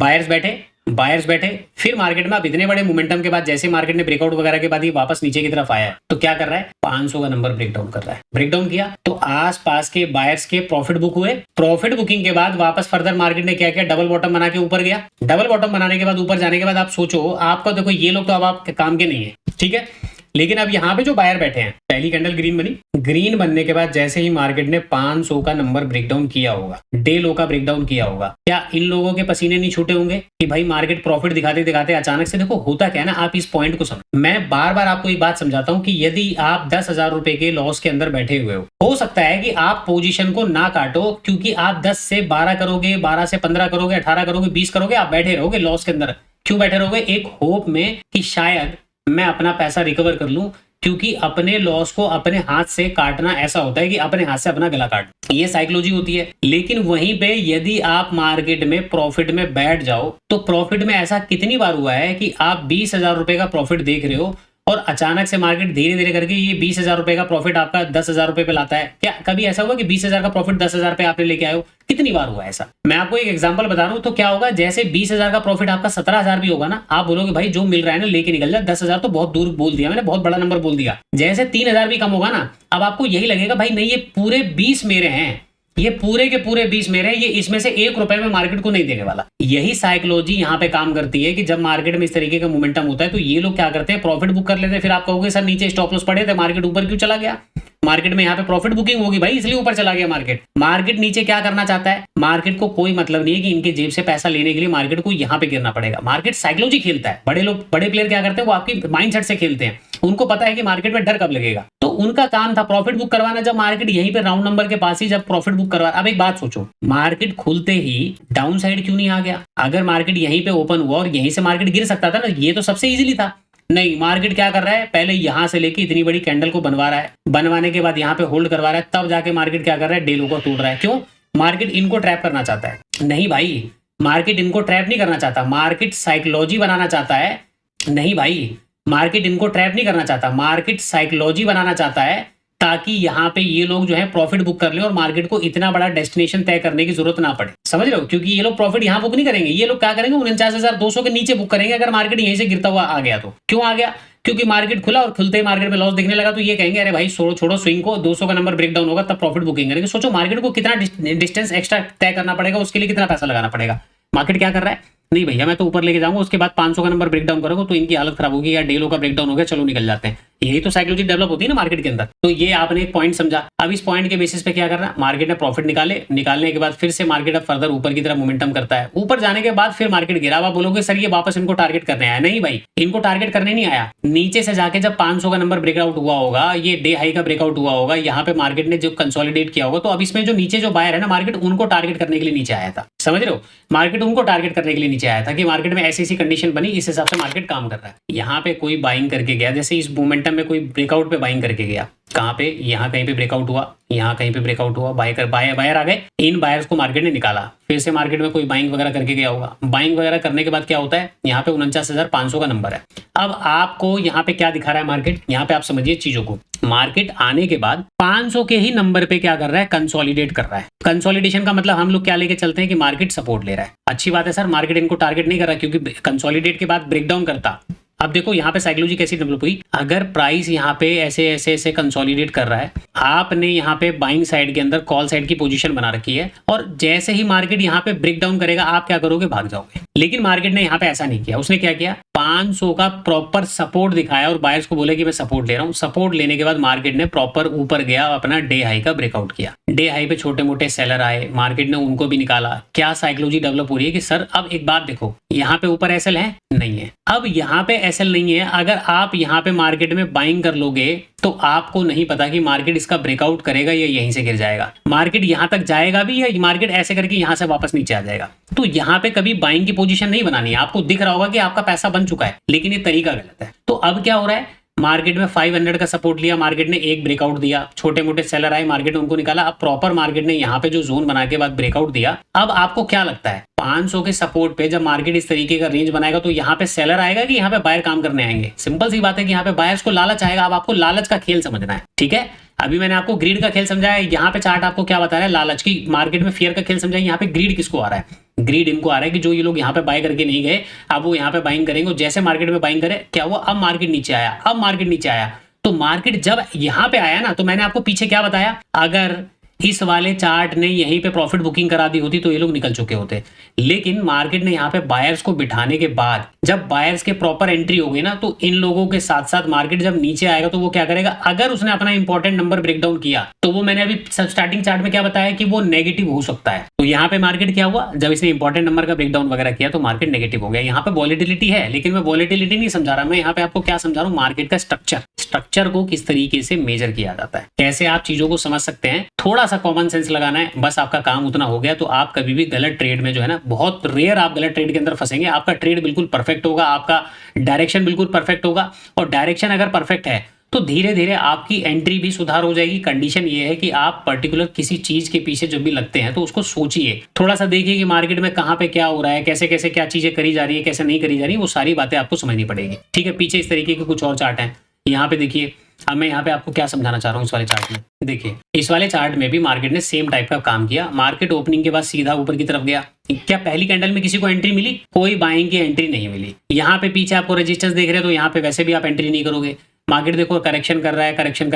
बायर्स बैठे, फिर मार्केट में अब इतने बड़े मोमेंटम के बाद जैसे मार्केट ने ब्रेकआउट वगैरह के बाद ये वापस नीचे की तरफ आया है तो क्या कर रहा है, 500 का नंबर ब्रेकडाउन कर रहा है। ब्रेकडाउन किया तो आसपास के बायर्स के प्रॉफिट बुक हुए। प्रॉफिट बुकिंग के बाद वापस फर्दर मार्केट ने क्या किया, डबल बॉटम बना के ऊपर गया। डबल बॉटम बनाने के बाद ऊपर जाने के बाद आप सोचो, आपका देखो ये लोग तो अब आपके काम के नहीं है, ठीक है। लेकिन अब यहाँ पे जो बायर बैठे हैं, पहली कैंडल ग्रीन बनी, ग्रीन बनने के बाद जैसे ही मार्केट ने 500 का नंबर ब्रेकडाउन किया होगा, डे लो का ब्रेकडाउन किया होगा, क्या इन लोगों के पसीने नहीं छूटे होंगे कि भाई मार्केट प्रॉफिट दिखाते दिखाते अचानक से, देखो होता क्या है ना, आप इस पॉइंट को समझो। मैं बार बार आपको एक बात समझाता हूं कि यदि आप 10,000 रुपए के लॉस के अंदर बैठे हुए हो सकता है कि आप पोजीशन को ना काटो, क्योंकि आप 10 से 12 करोगे, 12 से 15 करोगे, 18 करोगे, 20 करोगे, आप बैठे रहोगे लॉस के अंदर। क्यों बैठे रहोगे? एक होप में कि शायद मैं अपना पैसा रिकवर कर लूं, क्योंकि अपने लॉस को अपने हाथ से काटना ऐसा होता है कि अपने हाथ से अपना गला काट, ये साइकोलॉजी होती है। लेकिन वहीं पे यदि आप मार्केट में प्रॉफिट में बैठ जाओ तो प्रॉफिट में ऐसा कितनी बार हुआ है कि आप 20,000 रुपए का प्रॉफिट देख रहे हो और अचानक से मार्केट धीरे धीरे करके ये 20,000 रुपए का प्रॉफिट आपका 10,000 रुपए पे लाता है। क्या कभी ऐसा हुआ कि 20,000 का प्रॉफिट 10,000 पे आपने लेके आए हो? कितनी बार हुआ ऐसा? मैं आपको एक एग्जांपल बता रहा हूं। तो क्या होगा, जैसे 20,000 का प्रॉफिट आपका 17,000 भी होगा ना, आप बोलोगे भाई जो मिल रहा है ना लेके निकल जा, 10,000 तो बहुत दूर बोल दिया मैंने, बहुत बड़ा नंबर बोल दिया। जैसे 3,000 भी कम होगा ना, अब आपको यही लगेगा भाई नहीं ये पूरे 20 मेरे हैं, ये पूरे के पूरे 20 मेरे हैं, ये इसमें से 1 रुपए में मार्केट को नहीं देने वाला। यही साइकोलॉजी यहाँ पे काम करती है कि जब मार्केट में इस तरीके का मोमेंटम होता है तो ये लोग क्या करते हैं, प्रॉफिट बुक कर लेते हैं। फिर आप कहोगे सर नीचे स्टॉप लॉस पड़े थे, मार्केट ऊपर क्यों चला गया? मार्केट में यहाँ पे प्रॉफिट बुकिंग होगी भाई, इसलिए ऊपर चला गया मार्केट। मार्केट नीचे क्या करना चाहता है? मार्केट को कोई मतलब नहीं है कि इनके जेब से पैसा लेने के लिए मार्केट को यहाँ पे गिरना पड़ेगा। मार्केट साइकोलॉजी खेलता है। बड़े प्लेयर क्या करते हैं, वो आपकी माइंडसेट से खेलते हैं। उनको पता है कि मार्केट में डर कब लगेगा, तो उनका काम था प्रॉफिट बुक करवाना। जब मार्केट यहीं पे राउंड नंबर के पास ही जब प्रॉफिट बुक करवा, अब एक बात सोचो, मार्केट खुलते ही डाउन साइड क्यों नहीं आ गया? अगर मार्केट यहीं पे ओपन हुआ और यहीं से मार्केट गिर सकता था ना, ये तो सबसे इजीली था। नहीं, मार्केट क्या कर रहा है, पहले यहां से लेके इतनी बड़ी कैंडल को बनवा रहा है, बनवाने के बाद यहाँ पे होल्ड करवा रहा है, तब जाके मार्केट क्या कर रहा है, डे लो को तोड़ रहा है। क्यों? मार्केट इनको ट्रैप करना चाहता है। नहीं भाई, मार्केट इनको ट्रैप नहीं करना चाहता, मार्केट साइकोलॉजी बनाना चाहता है। नहीं भाई, मार्केट इनको ट्रैप नहीं करना चाहता, मार्केट साइकोलॉजी बनाना चाहता है ताकि यहाँ पे ये लोग जो है प्रॉफिट बुक कर ले और मार्केट को इतना बड़ा डेस्टिनेशन तय करने की जरूरत ना पड़े। समझ रहे हो? क्योंकि ये लोग प्रॉफिट यहाँ बुक नहीं करेंगे, ये लोग क्या करेंगे, 49,200 के नीचे बुक करेंगे अगर मार्केट यहीं से गिरता हुआ आ गया तो। क्यों आ गया? क्योंकि मार्केट खुला और खुलते ही मार्केट में लॉस दिखने लगा तो ये कहेंगे अरे भाई छोड़ो स्विंग को, 200 का नंबर ब्रेकडाउन होगा तब प्रॉफिट बुकिंग करेंगे। सोचो मार्केट को कितना डिस्टेंस एक्स्ट्रा तय करना पड़ेगा, उसके लिए कितना पैसा लगाना पड़ेगा। मार्केट क्या कर रहा है, नहीं भैया मैं तो ऊपर लेके जाऊंगा, उसके बाद 500 का नंबर ब्रेकडाउन करोगे तो इनकी हालत खराब होगी, या डे लो का ब्रेकडाउन हो गया, चलो निकल जाते हैं। यही तो साइकोलॉजी डेवलप होती है ना मार्केट के अंदर। तो ये आपने एक पॉइंट समझा। अब इस पॉइंट के बेसिस पे क्या करना, मार्केट ने प्रॉफिट निकालने के बाद फिर से मार्केट अब फर्दर ऊपर की तरफ मोमेंटम करता है। ऊपर जाने के बाद फिर मार्केट गिरा। आप बोलोगे सर ये वापस इनको टारगेट करने आया। नहीं भाई, इनको टारगेट करने नहीं आया। नीचे से जाके जब 500 का नंबर ब्रेकआउट हुआ होगा, ये डे हाई का ब्रेकआउट हुआ होगा, यहाँ पे मार्केट ने जो कंसोलिडेट किया होगा, तो अब इसमें जो नीचे जो बायर है ना, मार्केट उनको टारगेट करने के लिए नीचे आया था। समझ रहे हो? मार्केट उनको टारगेट करने के लिए नीचे आया था कि मार्केट में ऐसी कंडीशन बनी, इस हिसाब से मार्केट काम कर रहा है। यहाँ पे कोई बाइंग करके गया, जैसे इस मोमेंटम में कोई ब्रेकआउट पे बाइंग करके गया, कहाँ पे, यहाँ कहीं पे ब्रेकआउट हुआ, यहाँ कहीं पे ब्रेकआउट हुआ, बायर आ गए, इन बायर्स को मार्केट ने निकाला, फिर से मार्केट में कोई बाइंग वगैरह करके गया होगा। बाइंग वगैरह करने के बाद क्या होता है, यहाँ पे 49,500 का नंबर है। अब आपको यहाँ पे क्या दिखा रहा है मार्केट, यहाँ पे आप समझिए चीजों को। मार्केट आने के बाद 500 के ही नंबर पे क्या कर रहा है, कंसोलिडेट कर रहा है। कंसोलिडेशन का मतलब हम लोग क्या लेके चलते हैं कि मार्केट सपोर्ट ले रहा है। अच्छी बात है सर, मार्केट इनको टारगेट नहीं कर रहा, क्योंकि कंसोलिडेट के बाद ब्रेकडाउन करता। अब देखो यहाँ पे साइकोलॉजी कैसी डेवलप हुई, अगर प्राइस यहाँ पे ऐसे कंसोलिडेट कर रहा है, आपने यहाँ पे बाइंग साइड के अंदर कॉल साइड की पोजीशन बना रखी है, और जैसे ही मार्केट यहाँ पे ब्रेक डाउन करेगा आप क्या करोगे, भाग जाओगे। लेकिन मार्केट ने यहाँ पे ऐसा नहीं किया, उसने क्या किया, 500 का प्रॉपर सपोर्ट दिखाया और बायर्स को बोले कि मैं सपोर्ट ले रहा हूँ। सपोर्ट लेने के बाद मार्केट ने प्रॉपर ऊपर गया, अपना डे हाई का ब्रेकआउट किया। डे हाई पे छोटे मोटे सेलर आए, मार्केट ने उनको भी निकाला। क्या साइकोलॉजी डेवलप हो रही है कि सर अब एक बात देखो, यहाँ पे ऊपर एसएल है, नहीं है। अब यहाँ पे एसएल नहीं है, अगर आप यहाँ पे मार्केट में बाइंग कर लोगे तो आपको नहीं पता कि मार्केट इसका ब्रेकआउट करेगा या यहीं से गिर जाएगा, मार्केट यहाँ तक जाएगा भी या मार्केट ऐसे करके यहाँ से वापस नीचे आ जाएगा। तो यहाँ पे कभी बाइंग की पोजीशन नहीं बनानी है। आपको दिख रहा होगा कि आपका पैसा बन चुका है, लेकिन ये तरीका गलत है। तो अब क्या हो रहा है, मार्केट में 500 का सपोर्ट लिया, मार्केट ने एक ब्रेकआउट दिया, छोटे मोटे सेलर आए, मार्केट ने उनको निकाला। अब प्रॉपर मार्केट ने यहाँ पे जो जोन बना के बाद ब्रेकआउट दिया। अब आपको क्या लगता है, 500 के सपोर्ट पे जब मार्केट इस तरीके का रेंज बनाएगा तो यहाँ पे सेलर आएगा कि यहाँ पे बायर काम करने आएंगे? सिंपल सी बात है कि यहाँ पे बायर्स को लालच आएगा। अब आपको लालच का खेल समझना है, ठीक है। अभी मैंने आपको ग्रीड का खेल समझाया, यहाँ पे चार्ट आपको क्या बता रहा है, लालच की। मार्केट में फियर का खेल समझाया, यहाँ पे ग्रीड किसको आ रहा है, ग्रीड इनको आ रहा है कि जो ये लोग यहाँ पे बाय करके नहीं गए, अब वो यहाँ पे बाइंग करेंगे। और जैसे मार्केट में बाइंग करे, क्या हुआ, अब मार्केट नीचे आया, अब मार्केट नीचे आया। तो मार्केट जब यहाँ पे आया ना, तो मैंने आपको पीछे क्या बताया, अगर इस वाले चार्ट ने यहीं पे प्रॉफिट बुकिंग करा दी होती तो ये लोग निकल चुके होते। लेकिन मार्केट ने यहाँ पे बायर्स को बिठाने के बाद जब बायर्स के प्रॉपर एंट्री हो गई ना, तो इन लोगों के साथ साथ मार्केट जब नीचे आएगा तो वो क्या करेगा, अगर उसने अपना इंपॉर्टेंट नंबर ब्रेकडाउन किया तो वो मैंने अभी स्टार्टिंग चार्ट में क्या बताया कि वो नेगेटिव हो सकता है। तो यहाँ पे मार्केट क्या हुआ, जब इसने इंपॉर्टेंट नंबर का ब्रेकडाउन वगैरह किया तो मार्केट नेगेटिव हो गया। यहाँ पे वॉलेटिलिटी है, लेकिन मैं वॉलेटिलिटी नहीं समझा रहा, मैं यहाँ पे आपको क्या समझा रहा हूँ, मार्केट का स्ट्रक्चर को किस तरीके से मेजर किया जाता है, कैसे आप चीजों को समझ सकते हैं। थोड़ा सा कॉमन सेंस लगाना है, बस आपका काम उतना हो गया। तो आप कभी भी गलत ट्रेड में जो है ना, बहुत रेयर आप गलत ट्रेड के अंदर फंसेंगे। आपका ट्रेड बिल्कुल परफेक्ट होगा, आपका डायरेक्शन बिल्कुल परफेक्ट होगा, और डायरेक्शन अगर परफेक्ट है तो धीरे धीरे आपकी एंट्री भी सुधार हो जाएगी। कंडीशन ये है कि आप पर्टिकुलर किसी चीज के पीछे जब भी लगते हैं तो उसको सोचिए, थोड़ा सा देखिए कि मार्केट में कहाँ पे क्या हो रहा है, कैसे कैसे क्या चीजें करी जा रही है, कैसे नहीं करी जा रही है, वो सारी बातें आपको समझनी पड़ेगी, ठीक है। पीछे इस तरीके के कुछ और चार्ट हैं, यहाँ पे देखिए। अब मैं यहाँ पे आपको क्या समझाना चाह रहा हूँ इस वाले चार्ट में, देखिए इस वाले चार्ट में भी मार्केट ने सेम टाइप का काम किया। मार्केट ओपनिंग के बाद सीधा ऊपर की तरफ गया। क्या पहली कैंडल में किसी को एंट्री मिली? कोई बाइंग की एंट्री नहीं मिली। यहाँ पे पीछे आपको रेजिस्टेंस देख रहे हैं, तो यहाँ पे वैसे भी आप एंट्री नहीं करोगे। मार्केट देखो करेक्शन कर रहा है, करेक्शन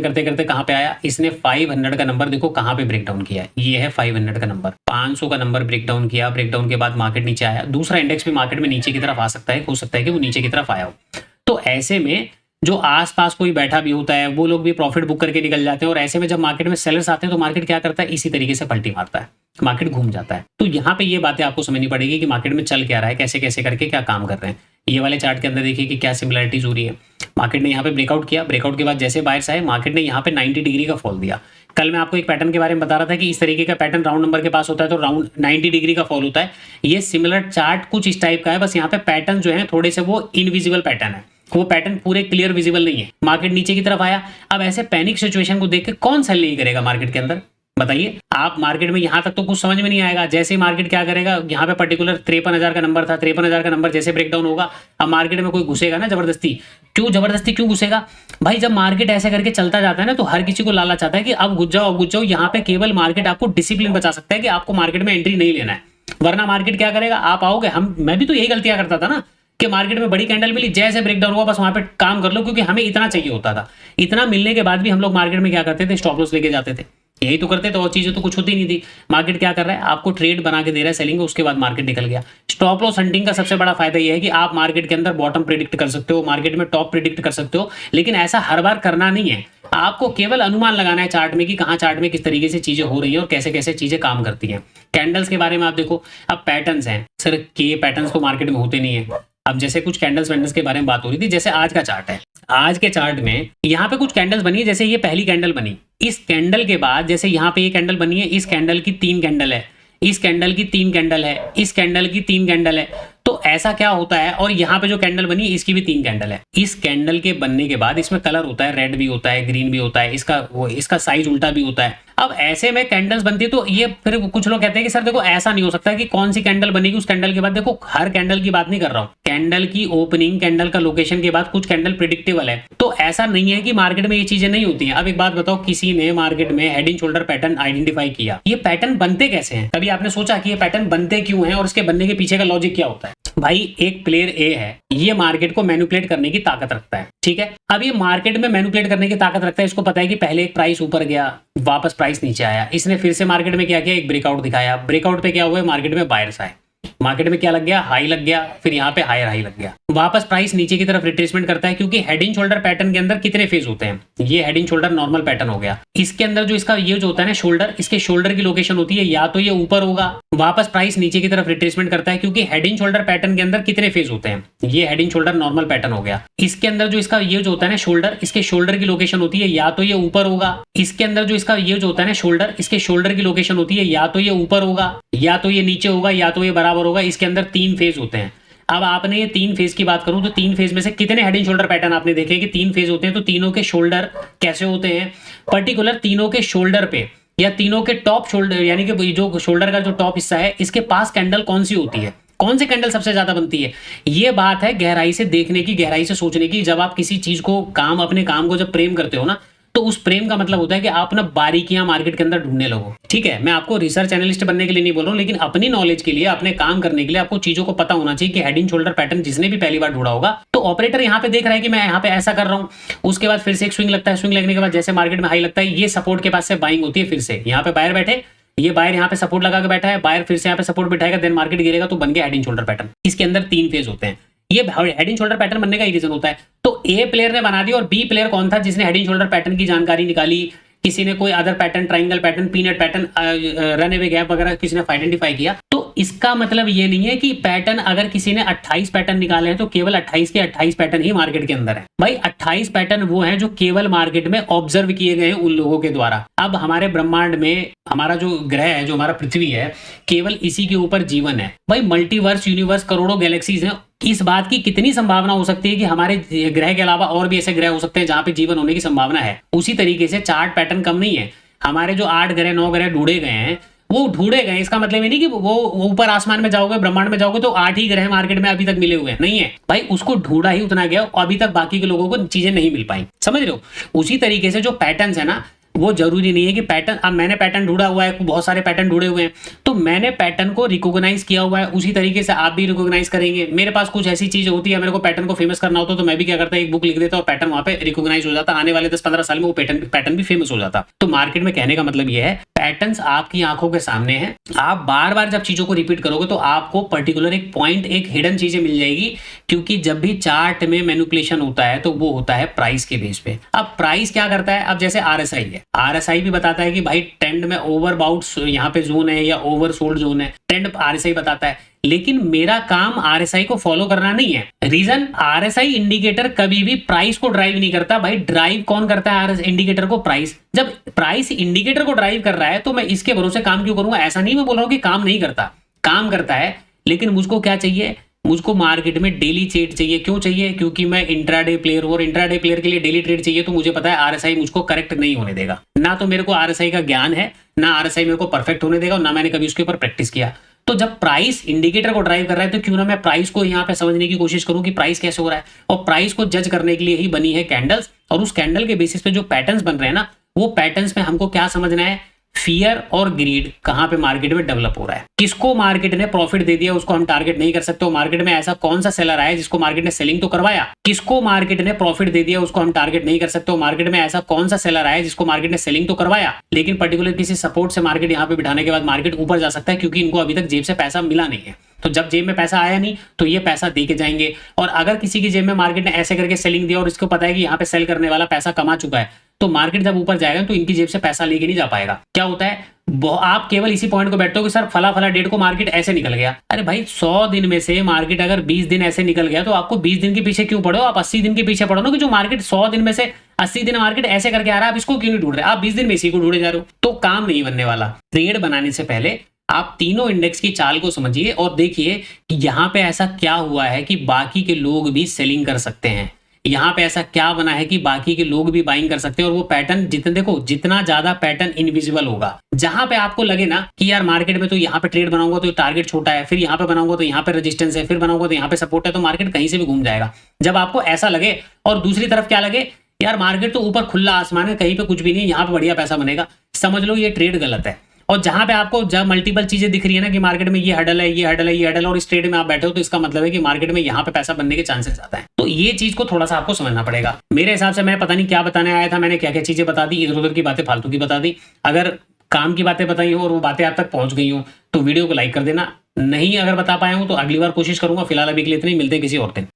करते करते कहाँ पे आया, इसने 500 का नंबर देखो कहाँ पे ब्रेकडाउन किया है, ये है 500 का नंबर। 500 का नंबर ब्रेकडाउन किया, ब्रेकडाउन के बाद मार्केट नीचे आया। दूसरा इंडेक्स भी मार्केट में नीचे की तरफ आ सकता है, हो सकता है कि वो नीचे की तरफ आया हो। तो ऐसे में जो आसपास कोई बैठा भी होता है वो लोग भी प्रॉफिट बुक करके निकल जाते हैं। और ऐसे में जब मार्केट में सेलर्स आते हैं तो मार्केट क्या करता है, इसी तरीके से पलटी मारता है, मार्केट घूम जाता है। तो यहाँ पे ये बातें आपको समझनी पड़ेगी कि मार्केट में चल क्या रहा है, कैसे कैसे करके क्या काम कर रहे हैं। ये वाले चार्ट के अंदर देखिए कि क्या सिमिलरिटीज हो रही है। मार्केट ने यहाँ पे ब्रेकआउट किया, ब्रेकआउट के बाद जैसे बायर्स आए, मार्केट ने यहाँ पे 90 डिग्री का फॉल दिया। कल मैं आपको एक पैटर्न के बारे में बता रहा था कि इस तरीके का पैटर्न राउंड नंबर के पास होता है तो राउंड 90 डिग्री का फॉल होता है। ये सिमिलर चार्ट कुछ इस टाइप का है, बस यहाँ पे पैटर्न जो है थोड़े से वो इनविजिबल पैटर्न है, वो पैटर्न पूरे क्लियर विजिबल नहीं है। मार्केट नीचे की तरफ आया। अब ऐसे पैनिक सिचुएशन को देख के कौन सेल नहीं करेगा मार्केट के अंदर, बताइए आप। मार्केट में यहां तक तो कुछ समझ में नहीं आएगा। जैसे ही मार्केट क्या करेगा, यहाँ पे पर्टिकुलर 53,000 का नंबर था, 53,000 का नंबर जैसे ब्रेकडाउन होगा, अब मार्केट में कोई घुसेगा ना जबरदस्ती। क्यों घुसेगा भाई? जब मार्केट ऐसे करके चलता जाता है ना तो हर किसी को लालच आता है कि अब घुस जाओ। यहाँ पे केवल मार्केट आपको डिसिप्लिन बचा सकता है कि आपको मार्केट में एंट्री नहीं लेना है, वरना मार्केट क्या करेगा, आप आओगे। मैं भी तो यही गलतियां करता था ना कि मार्केट में बड़ी कैंडल मिली, जैसे ब्रेकडाउन हुआ बस वहां पे काम कर लो, क्योंकि हमें इतना चाहिए होता था। इतना मिलने के बाद भी हम लोग मार्केट में क्या करते थे, स्टॉप लॉस लेके जाते थे, यही तो करते थे, और चीजें तो कुछ होती नहीं थी। मार्केट क्या कर रहा है, आपको ट्रेड बना के दे रहा है सेलिंग, उसके बाद मार्केट निकल गया। स्टॉप लॉस हंटिंग का सबसे बड़ा फायदा यह है कि आप मार्केट के अंदर बॉटम प्रिडिक्ट कर सकते हो, मार्केट में टॉप प्रिडिक्ट कर सकते हो, लेकिन ऐसा हर बार करना नहीं है। आपको केवल अनुमान लगाना है चार्ट में कि कहां चार्ट में किस तरीके से चीजें हो रही है और कैसे कैसे चीजें काम करती हैं। कैंडल्स के बारे में आप देखो, अब पैटर्न्स हैं सर, के पैटर्न्स तो मार्केट में होते नहीं है। अब जैसे कुछ कैंडल्स वेंडल्स के बारे में बात हो रही थी, जैसे आज का चार्ट है, आज के चार्ट में यहाँ पे कुछ कैंडल्स बनी है। जैसे ये पहली कैंडल बनी, इस कैंडल के बाद जैसे यहाँ पे ये कैंडल बनी है, इस कैंडल की 3 कैंडल है, इस कैंडल की 3 कैंडल है, इस कैंडल की 3 कैंडल है। तो ऐसा क्या होता है, और यहाँ पे जो कैंडल बनी इसकी भी 3 कैंडल है। इस कैंडल के बनने के बाद इसमें कलर होता है, रेड भी होता है, ग्रीन भी होता है, इसका साइज उल्टा भी होता है। अब ऐसे में कैंडल्स बनती है, तो ये फिर कुछ लोग कहते हैं कि सर देखो ऐसा नहीं हो सकता कि कौन सी कैंडल बनेगी उस कैंडल के बाद। देखो हर कैंडल की बात नहीं कर रहा हूं, कैंडल की ओपनिंग, कैंडल का लोकेशन के बाद कुछ कैंडल प्रिडिक्टेबल है। तो ऐसा नहीं है कि मार्केट में ये चीजें नहीं होती हैं। अब एक बात बताओ, किसी ने मार्केट में head and shoulder pattern identify किया, ये पैटर्न बनते कैसे हैं? कभी आपने सोचा कि ये पैटर्न बनते क्यों हैं और इसके बनने के पीछे का लॉजिक क्या होता है? भाई एक प्लेयर ए है, ये मार्केट को मैनिपुलेट करने की ताकत रखता है, ठीक है। अब ये मार्केट में मैनिपुलेट करने की ताकत रखता है, इसको पता है कि पहले एक प्राइस ऊपर गया, वापस प्राइस नीचे आया, इसने फिर से मार्केट में क्या किया, एक ब्रेकआउट दिखाया, ब्रेकआउट पे क्या हुआ, मार्केट में बायर्स आए, मार्केट में क्या लग गया, हाई लग गया, फिर यहाँ पे हायर हाई लग गया, वापस प्राइस नीचे की तरफ रिट्रेसमेंट करता है। क्योंकि हेड एंड शोल्डर पैटर्न के अंदर कितने फेज होते हैं, ये head and shoulder normal pattern हो गया, इसके अंदर जो इसका ये जो होता है ना शोल्डर, इसके शोल्डर की लोकेशन होती है या तो ये ऊपर होगा, वापस प्राइस नीचे की तरफ रिट्रेसमेंट करता है। क्योंकि हेड एंड शोल्डर पैटर्न के अंदर कितने फेज होते हैं, ये head and shoulder normal pattern हो गया, इसके अंदर जो इसका ये जो होता है ना शोल्डर, इसके शोल्डर की लोकेशन होती है या तो ये ऊपर होगा, इसके अंदर जो इसका ये जो होता है ना शोल्डर, इसके शोल्डर की लोकेशन होती है या तो ये ऊपर होगा, या तो ये नीचे होगा, या तो ये बराबर होगा। इसके अंदर 3 फेज होते हैं। अब आपने ये 3 फेज की बात करूं तो 3 फेज में से कितने हेड एंड शोल्डर पैटर्न आपने देखे कि 3 फेज होते हैं, तो तीनों के शोल्डर कैसे होते हैं, पर्टिकुलर तीनों के शोल्डर पे या तीनों के टॉप शोल्डर, यानी कि जो शोल्डर का जो टॉप हिस्सा है, इसके पास कैंडल कौन सी होती है, कौन सी कैंडल सबसे ज्यादा बनती है। ये बात है गहराई से देखने की, गहराई से सोचने की। जब आप किसी चीज को अपने काम को जब प्रेम करते हो ना, तो उस प्रेम का मतलब होता है कि आप ना बारीकियां मार्केट के अंदर ढूंढने लगो, ठीक है। मैं आपको रिसर्च एनालिस्ट बनने के लिए नहीं बोल रहा हूं, लेकिन अपनी नॉलेज के लिए, अपने काम करने के लिए आपको चीजों को पता होना चाहिए कि हेड एंड शोल्डर पैटर्न जिसने भी पहली बार ढूंढा होगा, तो ऑपरेटर यहाँ पे देख रहा है कि मैं यहाँ पे ऐसा कर रहा हूँ, उसके बाद फिर से एक स्विंग लगता है, स्विंग लगने के बाद जैसे मार्केट में हाई लगता है, ये सपोर्ट के पास से बाइंग होती है, फिर से यहाँ पे बायर बैठे, ये बायर यहाँ पे सपोर्ट लगा के बैठा है, बायर फिर से यहाँ पे सपोर्ट बिठाएगा, देन मार्केट गिरेगा, तो बन गया हेड एंड शोल्डर पैटर्न। इसके अंदर 3 फेज होते हैं। ये हेड एंड शोल्डर पैटर्न बनने का ही रीजन होता है। तो ए प्लेयर ने बना दिया, और बी प्लेयर कौन था जिसने हेड एंड शोल्डर पैटर्न की जानकारी निकाली, किसी ने कोई other pattern, triangle pattern, peanut pattern, run away gap वगैरह किसी ने आइडेंटिफाई किया। तो इसका मतलब ये नहीं है कि पैटर्न अगर किसी ने 28 पैटर्न निकाले हैं तो केवल 28 के 28 पैटर्न ही मार्केट के अंदर है। भाई 28 पैटर्न वो हैं जो केवल मार्केट में ऑब्जर्व किए गए हैं उन लोगों के द्वारा। अब हमारे ब्रह्मांड में हमारा जो ग्रह है, जो हमारा पृथ्वी है, केवल इसी के ऊपर जीवन है। भाई मल्टीवर्स, यूनिवर्स, करोड़ों गैलेक्सीज हैं। इस बात की कितनी संभावना हो सकती है कि हमारे ग्रह के अलावा और भी ऐसे ग्रह हो सकते हैं जहां पे जीवन होने की संभावना है। उसी तरीके से चार्ट पैटर्न कम नहीं है। हमारे जो 8 ग्रह 9 ग्रह ढूंढे गए हैं, वो ढूंढे गए, इसका मतलब ये नहीं कि वो ऊपर आसमान में जाओगे, ब्रह्मांड में जाओगे तो 8 ही ग्रह मार्केट में अभी तक मिले हुए हैं, नहीं है भाई। उसको ढूंढा ही उतना गया और अभी तक बाकी के लोगों को चीजें नहीं मिल पाई, समझ रहे हो। उसी तरीके से जो पैटर्न्स है ना, वो जरूरी नहीं है कि पैटर्न, अब मैंने पैटर्न ढूंढा हुआ है, बहुत सारे पैटर्न ढूंढे हुए हैं, तो मैंने पैटर्न को रिकॉग्नाइज किया हुआ है, उसी तरीके से आप भी रिकॉग्नाइज करेंगे। मेरे पास कुछ ऐसी चीज होती है, मेरे को पैटर्न को फेमस करना होता है, तो मैं भी क्या करता, एक बुक लिख देता और पैटर्न वहां पे रिकॉग्नाइज हो जाता। आने वाले 10-15 साल में वो पैटर्न भी फेमस हो जाता। तो मार्केट में कहने का मतलब ये है, पैटर्न्स आपकी आंखों के सामने हैं। आप बार बार जब चीजों को रिपीट करोगे तो आपको पर्टिकुलर एक पॉइंट, एक हिडन चीजें मिल जाएगी। क्योंकि जब भी चार्ट में मैनिपुलेशन होता है तो वो होता है प्राइस के बेस पे। अब प्राइस क्या करता है, अब जैसे आरएसआई है, आरएसआई भी बताता है कि भाई ट्रेंड में ओवरबाउट यहाँ पे जोन है या ओवरसोल्ड जोन है, ट्रेंड आरएसआई बताता है। लेकिन मेरा काम आरएसआई को फॉलो करना नहीं है। रीजन, आरएसआई इंडिकेटर कभी भी प्राइस को ड्राइव नहीं करता। भाई ड्राइव कौन करता है आरएसआई इंडिकेटर को? प्राइस। जब प्राइस इंडिकेटर को ड्राइव कर रहा है तो मैं इसके भरोसे काम क्यों करूंगा? ऐसा नहीं मैं बोल रहा हूं कि काम नहीं करता, काम करता है। लेकिन मुझको क्या चाहिए, मुझको मार्केट में डेली ट्रेड चाहिए। क्यों चाहिए? क्योंकि मैं इंट्राडे प्लेयर हूं और इंट्राडे प्लेयर के लिए डेली ट्रेड चाहिए। तो मुझे पता है आरएसआई मुझको करेक्ट नहीं होने देगा। ना तो मेरे को आरएसआई का ज्ञान है, ना आरएसआई मेरे को परफेक्ट होने देगा, और ना मैंने कभी उसके ऊपर प्रैक्टिस किया। तो जब प्राइस इंडिकेटर को ड्राइव कर रहा है तो क्यों ना मैं प्राइस को यहाँ पे समझने की कोशिश करूं कि प्राइस कैसे हो रहा है। और प्राइस को जज करने के लिए ही बनी है कैंडल्स। और उस कैंडल के बेसिस पे जो पैटर्न्स बन रहे हैं ना, वो पैटर्न्स में हमको क्या समझना है, फियर और ग्रीड कहां पे मार्केट में डेवलप हो रहा है। किसको मार्केट ने प्रॉफिट दे दिया उसको हम टारगेट नहीं कर सकते। मार्केट में ऐसा कौन सा सेलर आया जिसको मार्केट ने सेलिंग तो करवाया। किसको मार्केट ने प्रॉफिट दे दिया उसको हम टारगेट नहीं कर सकते। मार्केट में ऐसा कौन सा सेलर आया जिसको मार्केट ने सेलिंग तो करवाया, लेकिन पर्टिकुलर किसी सपोर्ट से मार्केट यहाँ पे बिठाने के बाद मार्केट ऊपर जा सकता है, क्योंकि इनको अभी तक जेब से पैसा मिला नहीं है। तो जब जेब में पैसा आया नहीं तो ये पैसा दे के जाएंगे। और अगर किसी की जेब में मार्केट ने ऐसे करके सेलिंग दिया और इसको पता है कि यहाँ पे सेल करने वाला पैसा कमा चुका है, तो मार्केट जब ऊपर जाएगा तो इनकी जेब से पैसा लेके नहीं जा पाएगा। क्या होता है, आप केवल इसी पॉइंट को बैठते हो कि सर फला फला डेट को मार्केट ऐसे निकल गया। अरे भाई 100 दिन में से मार्केट अगर 20 दिन ऐसे निकल गया तो आपको 20 दिन के पीछे क्यों पड़ो, आप 80 दिन के पीछे पड़ो ना। कि जो मार्केट 100 दिन में से 80 दिन मार्केट ऐसे करके आ रहा है, आप इसको क्यों नहीं ढूंढ रहे, आप 20 दिन में इसी को ढूंढे जा रहे हो। तो काम नहीं बनने वाला। ट्रेड बनाने से पहले आप तीनों इंडेक्स की चाल को समझिए और देखिए कि यहाँ पे ऐसा क्या हुआ है कि बाकी के लोग भी सेलिंग कर सकते हैं। यहाँ पे ऐसा क्या बना है कि बाकी के लोग भी बाइंग कर सकते हैं और वो पैटर्न जितने देखो जितना ज्यादा पैटर्न इनविजिबल होगा, जहां पे आपको लगे ना कि यार मार्केट में तो यहाँ पे ट्रेड बनाऊंगा तो टारगेट छोटा है, फिर यहाँ पे बनाऊंगा तो यहाँ पे रेजिस्टेंस है, फिर बनाऊंगा तो यहाँ पे सपोर्ट है, तो मार्केट कहीं से भी घूम जाएगा। जब आपको ऐसा लगे और दूसरी तरफ क्या लगे, यार मार्केट तो ऊपर खुला आसमान है, कहीं पे कुछ भी नहीं, यहाँ पे बढ़िया पैसा बनेगा, समझ लो ये ट्रेड गलत है। और जहां पे आपको जब मल्टीपल चीजें दिख रही है ना कि मार्केट में ये हडल है, ये हडल है, ये हडल है, और इस ट्रेड में आप बैठे हो, तो इसका मतलब है कि मार्केट में यहाँ पे पैसा बनने के चांसेस ज्यादा है। तो ये चीज को थोड़ा सा आपको समझना पड़ेगा। मेरे हिसाब से मैं पता नहीं क्या बताने आया था, मैंने क्या क्या चीजें बता दी, इधर उधर की बातें फालतू की बता दी। अगर काम की बातें बताई हो और वो बातें आप तक पहुंच गई हो तो वीडियो को लाइक कर देना। नहीं अगर बता पाया हूं तो अगली बार कोशिश करूंगा। फिलहाल अभी के लिए इतनी, मिलते हैं किसी और दिन।